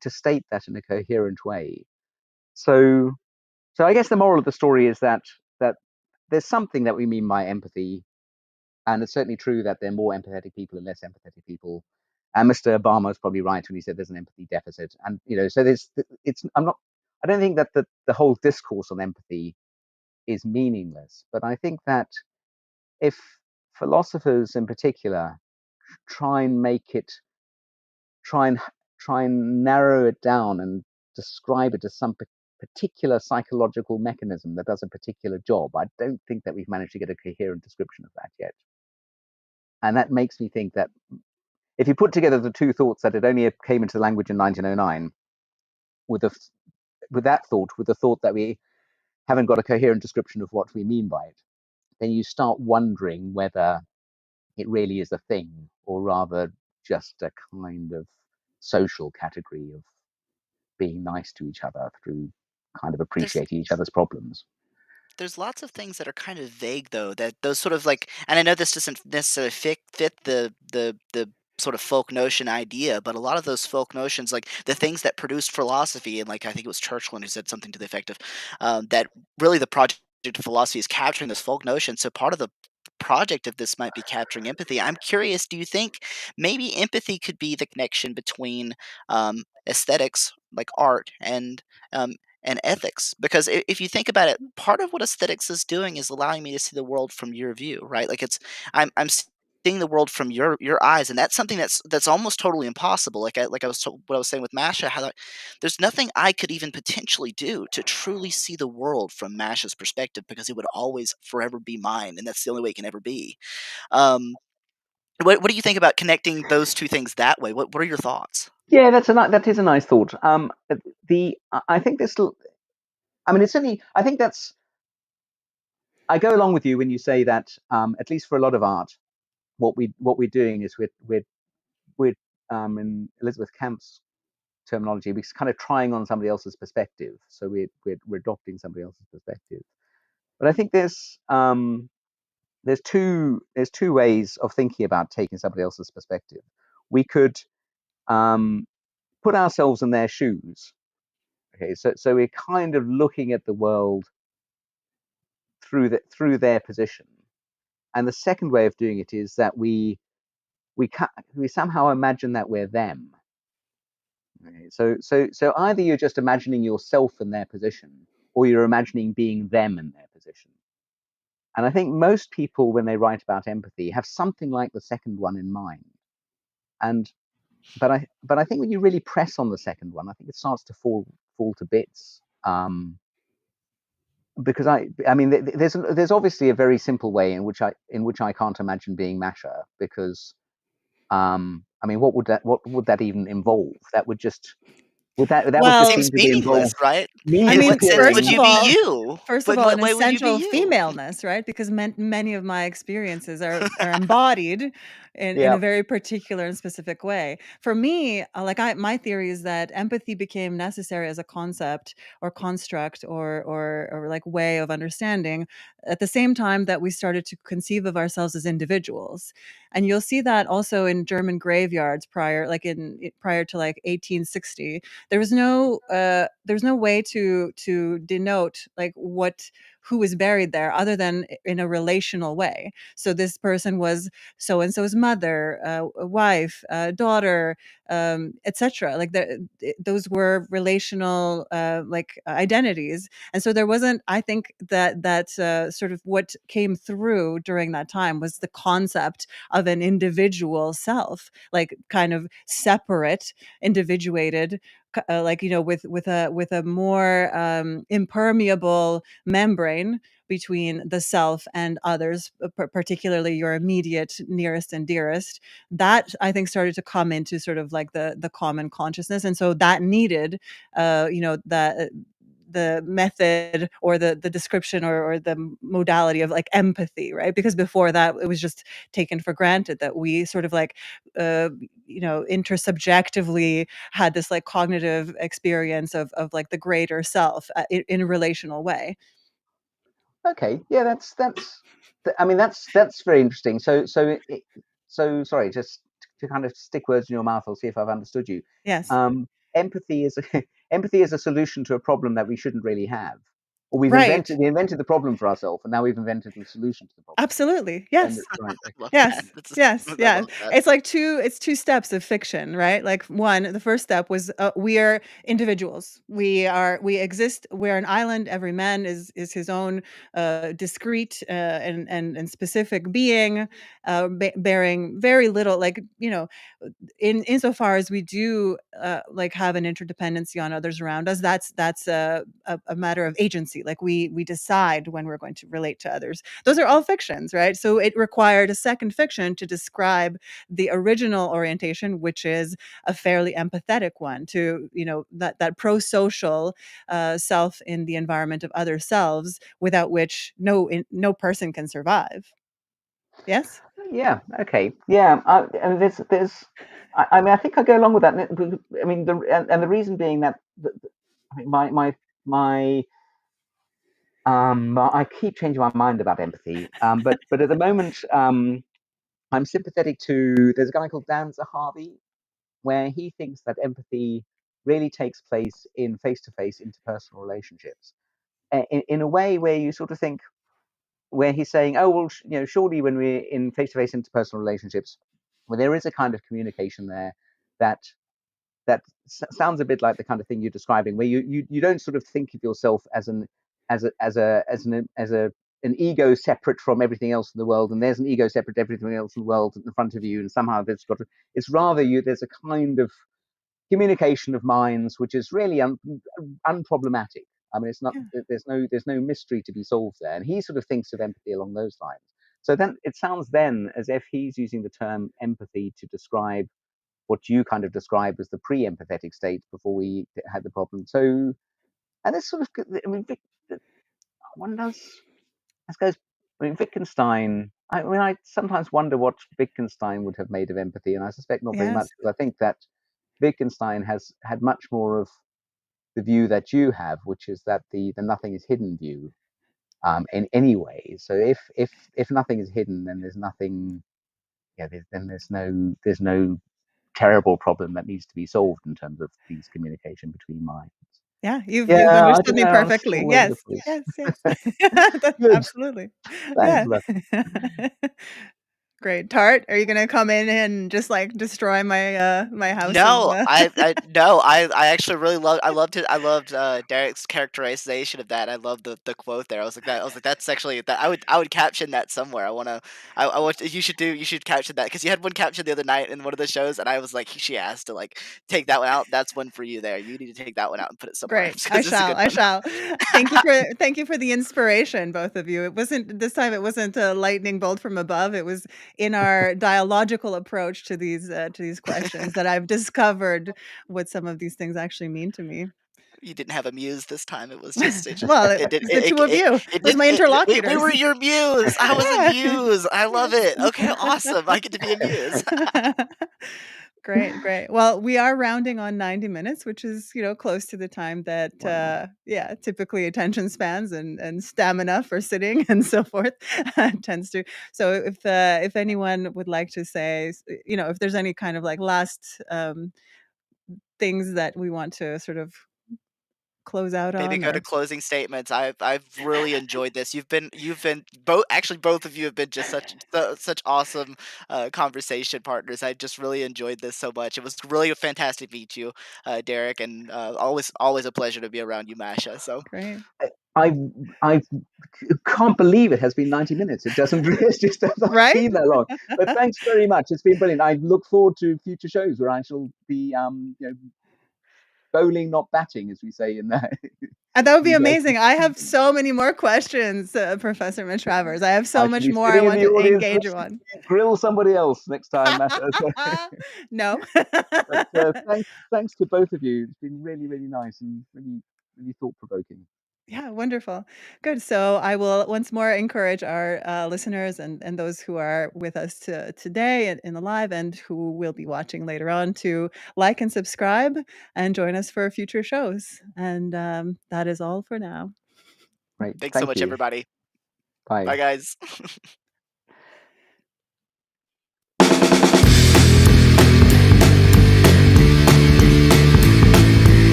B: to state that in a coherent way. So I guess the moral of the story is that there's something that we mean by empathy, and it's certainly true that there are more empathetic people and less empathetic people. And Mr. Obama is probably right when he said there's an empathy deficit. And so I don't think that the whole discourse on empathy is meaningless, but I think that if philosophers in particular try and narrow it down and describe it as some particular psychological mechanism that does a particular job, I don't think that we've managed to get a coherent description of that yet. And that makes me think that if you put together the two thoughts that it only came into language in 1909, with the thought that we haven't got a coherent description of what we mean by it, then you start wondering whether it really is a thing, or rather just a kind of social category of being nice to each other through kind of
C: There's
B: appreciating each other's problems.
C: there's lots of things that are kind of vague though, that those sort of like, and I know this doesn't necessarily fit the sort of folk notion idea, but a lot of those folk notions, like the things that produced philosophy, and like I think it was Churchill who said something to the effect of that really the project of philosophy is capturing those folk notions. So part of the project of this might be capturing empathy. I'm curious, do you think maybe empathy could be the connection between aesthetics, like art, um, and ethics? Because if you think about it, part of what aesthetics is doing is allowing me to see the world from your view, right? Like I'm seeing the world from your eyes, and that's something that's almost totally impossible. Like I was what I was saying with Masha, how there's nothing I could even potentially do to truly see the world from Masha's perspective, because it would always forever be mine, and that's the only way it can ever be. Um, what do you think about connecting those two things that way? What are your thoughts?
B: Yeah, that is a nice thought. I think this. I mean, it's certainly. I think that's. I go along with you when you say that. At least for a lot of art, what we're doing is we're in Elizabeth Camp's terminology, we're kind of trying on somebody else's perspective. So we're adopting somebody else's perspective. But I think there's two ways of thinking about taking somebody else's perspective. We could put ourselves in their shoes. Okay, so we're kind of looking at the world through their position. And the second way of doing it is that we somehow imagine that we're them. Okay, so either you're just imagining yourself in their position, or you're imagining being them in their position. And I think most people, when they write about empathy, have something like the second one in mind. And but I think when you really press on the second one, I think it starts to fall to bits. because I mean, there's obviously a very simple way in which I can't imagine being Masha, because I mean, what would that even involve? That would just that would just
A: Well,
C: Seems
B: seem to be
C: meaningless,
B: involve
C: right?
B: me
A: I
C: In
A: mean,
C: what sense would
A: first
B: disappearing.
A: of
C: you be
A: all
C: you? But in
A: an
C: what way would you be
A: essential
C: you?
A: femaleness, right? Because many of my experiences are embodied in a
B: Yeah.
A: very particular and specific way. For me, my theory is that empathy became necessary as a concept or construct or like way of understanding at the same time that we started to conceive of ourselves as individuals. And you'll see that also in German graveyards prior to like 1860. There's no way to denote like who was buried there other than in a relational way. So this person was so and so's mother, a wife, daughter, etc. Like those were relational identities. And so there wasn't, I think that sort of what came through during that time was the concept of an individual self, like kind of separate, individuated, with a more impermeable membrane between the self and others, particularly your immediate nearest and dearest. That I think started to come into sort of like the common consciousness, and so that needed, that the method or the description or the modality of like empathy, right? Because before that it was just taken for granted that we sort of like intersubjectively had this like cognitive experience of like the greater self in a relational way.
B: Okay. Yeah. I mean, that's very interesting. So sorry, just to kind of stick words in your mouth, I'll see if I've understood you.
A: Yes.
B: Empathy is empathy is a solution to a problem that we shouldn't really have, or
A: Right.
B: we invented the problem for ourselves, and now we've invented the solution to the problem.
A: Absolutely.
B: And
A: Yes.
B: right.
C: I love that.
A: Yes.
C: That's
A: Yes.
C: I
A: Yeah.
C: love that.
A: It's two steps of fiction, right? Like the first step was we are individuals. We exist. We're an island. Every man is his own discrete and specific being, bearing very little, insofar as we do like have an interdependency on others around us. That's a matter of agency. Like we decide when we're going to relate to others. Those are all fictions, right? So it required a second fiction to describe the original orientation, which is a fairly empathetic one, to that pro-social self in the environment of other selves, without which no person can survive. Yes.
B: Yeah. Okay. Yeah. And there's. I mean, I think I go along with that. I mean, the reason being that I mean, my I keep changing my mind about empathy. But at the moment, I'm sympathetic to. There's a guy called Dan Zahavi, where he thinks that empathy really takes place in face-to-face interpersonal relationships, in a way where you sort of think, where he's saying, oh well, surely when we're in face-to-face interpersonal relationships, well, there is a kind of communication there that sounds a bit like the kind of thing you're describing, where you don't sort of think of yourself as an ego separate from everything else in the world, and there's an ego separate to everything else in the world in front of you, and somehow it's rather there's a kind of communication of minds which is really unproblematic. I mean, it's not
A: Yeah.
B: there's no mystery to be solved there, and he sort of thinks of empathy along those lines. So then it sounds then as if he's using the term empathy to describe what you kind of describe as the pre-empathetic state before we had the problem. So, and this sort of, I mean, one does, I suppose, I mean, Wittgenstein, I mean, I sometimes wonder what Wittgenstein would have made of empathy, and I suspect not very much,
A: Yes.
B: because I think that Wittgenstein has had much more of the view that you have, which is that the nothing is hidden view, in any way. So if nothing is hidden, then there's nothing, yeah, then there's no terrible problem that needs to be solved in terms of these communication between minds.
A: Yeah, you've
B: Yeah, I
A: understood
B: don't
A: me
B: know. I'm still
A: perfectly.
B: all over the
A: Yes,
B: place.
A: yes, yes.
B: Good.
A: Absolutely.
B: Thanks
A: Yeah.
B: a lot.
A: Great. Tart, are you gonna come in and just like destroy my my house of
C: No, I actually really loved Derek's characterization of that. I love the quote there. I was like that's actually that I would caption that somewhere. I want you should caption that because you had one caption the other night in one of the shows, and I was like she asked to like take that one out. That's one for you there. You need to take that one out and put it somewhere
A: Great. I
C: because it's a
A: shall.
C: good
A: I
C: one.
A: shall. Thank you for the inspiration, both of you. It wasn't this time. It wasn't a lightning bolt from above. It was in our dialogical approach to these questions that I've discovered what some of these things actually mean to me.
C: You didn't have a muse this time.
A: Well,
C: It did
A: it's the two of you.
C: it
A: As
C: did
A: my
C: we
A: interlocutors.
C: were your muse. I was a
A: Yeah.
C: muse. I love
A: Yes.
C: it. Okay, awesome. I get to be a muse.
A: Great, great. Well, we are rounding on 90 minutes, which is, close to the time that,
B: Wow.
A: yeah, typically attention spans and stamina for sitting and so forth tends to. So if anyone would like to say, if there's any kind of like last things that we want to sort of close out
C: Maybe
A: on
C: go to
A: or
C: closing statements. I've really enjoyed this. You've been both actually both of you have been just such awesome conversation partners. I just really enjoyed this so much. It was really fantastic to meet you, Derek, and always a pleasure to be around you, Masha. So
A: great.
B: I I can't believe it has been 90 minutes. It doesn't it just doesn't
A: Right?
B: seem that long. But thanks very much. It's been brilliant. I look forward to future shows where I shall be bowling, not batting, as we say in that.
A: And that would be
B: You guys,
A: amazing. I have so many more questions, Professor Matravers. I have
B: I
A: so
B: shall
A: much
B: be
A: more I
B: sitting in
A: want
B: the
A: to
B: audience
A: engage you
B: listening
A: on.
B: to you grill somebody else next time, Masha.
A: No.
B: But thanks to both of you. It's been really, really nice and really, really thought provoking.
A: Yeah, wonderful. Good. So I will once more encourage our listeners and those who are with us today in the live and who will be watching later on to like and subscribe and join us for future shows. And that is all for now.
B: Great.
C: thanks so
B: Thank
C: much,
B: you.
C: everybody.
B: Bye.
C: Bye, guys.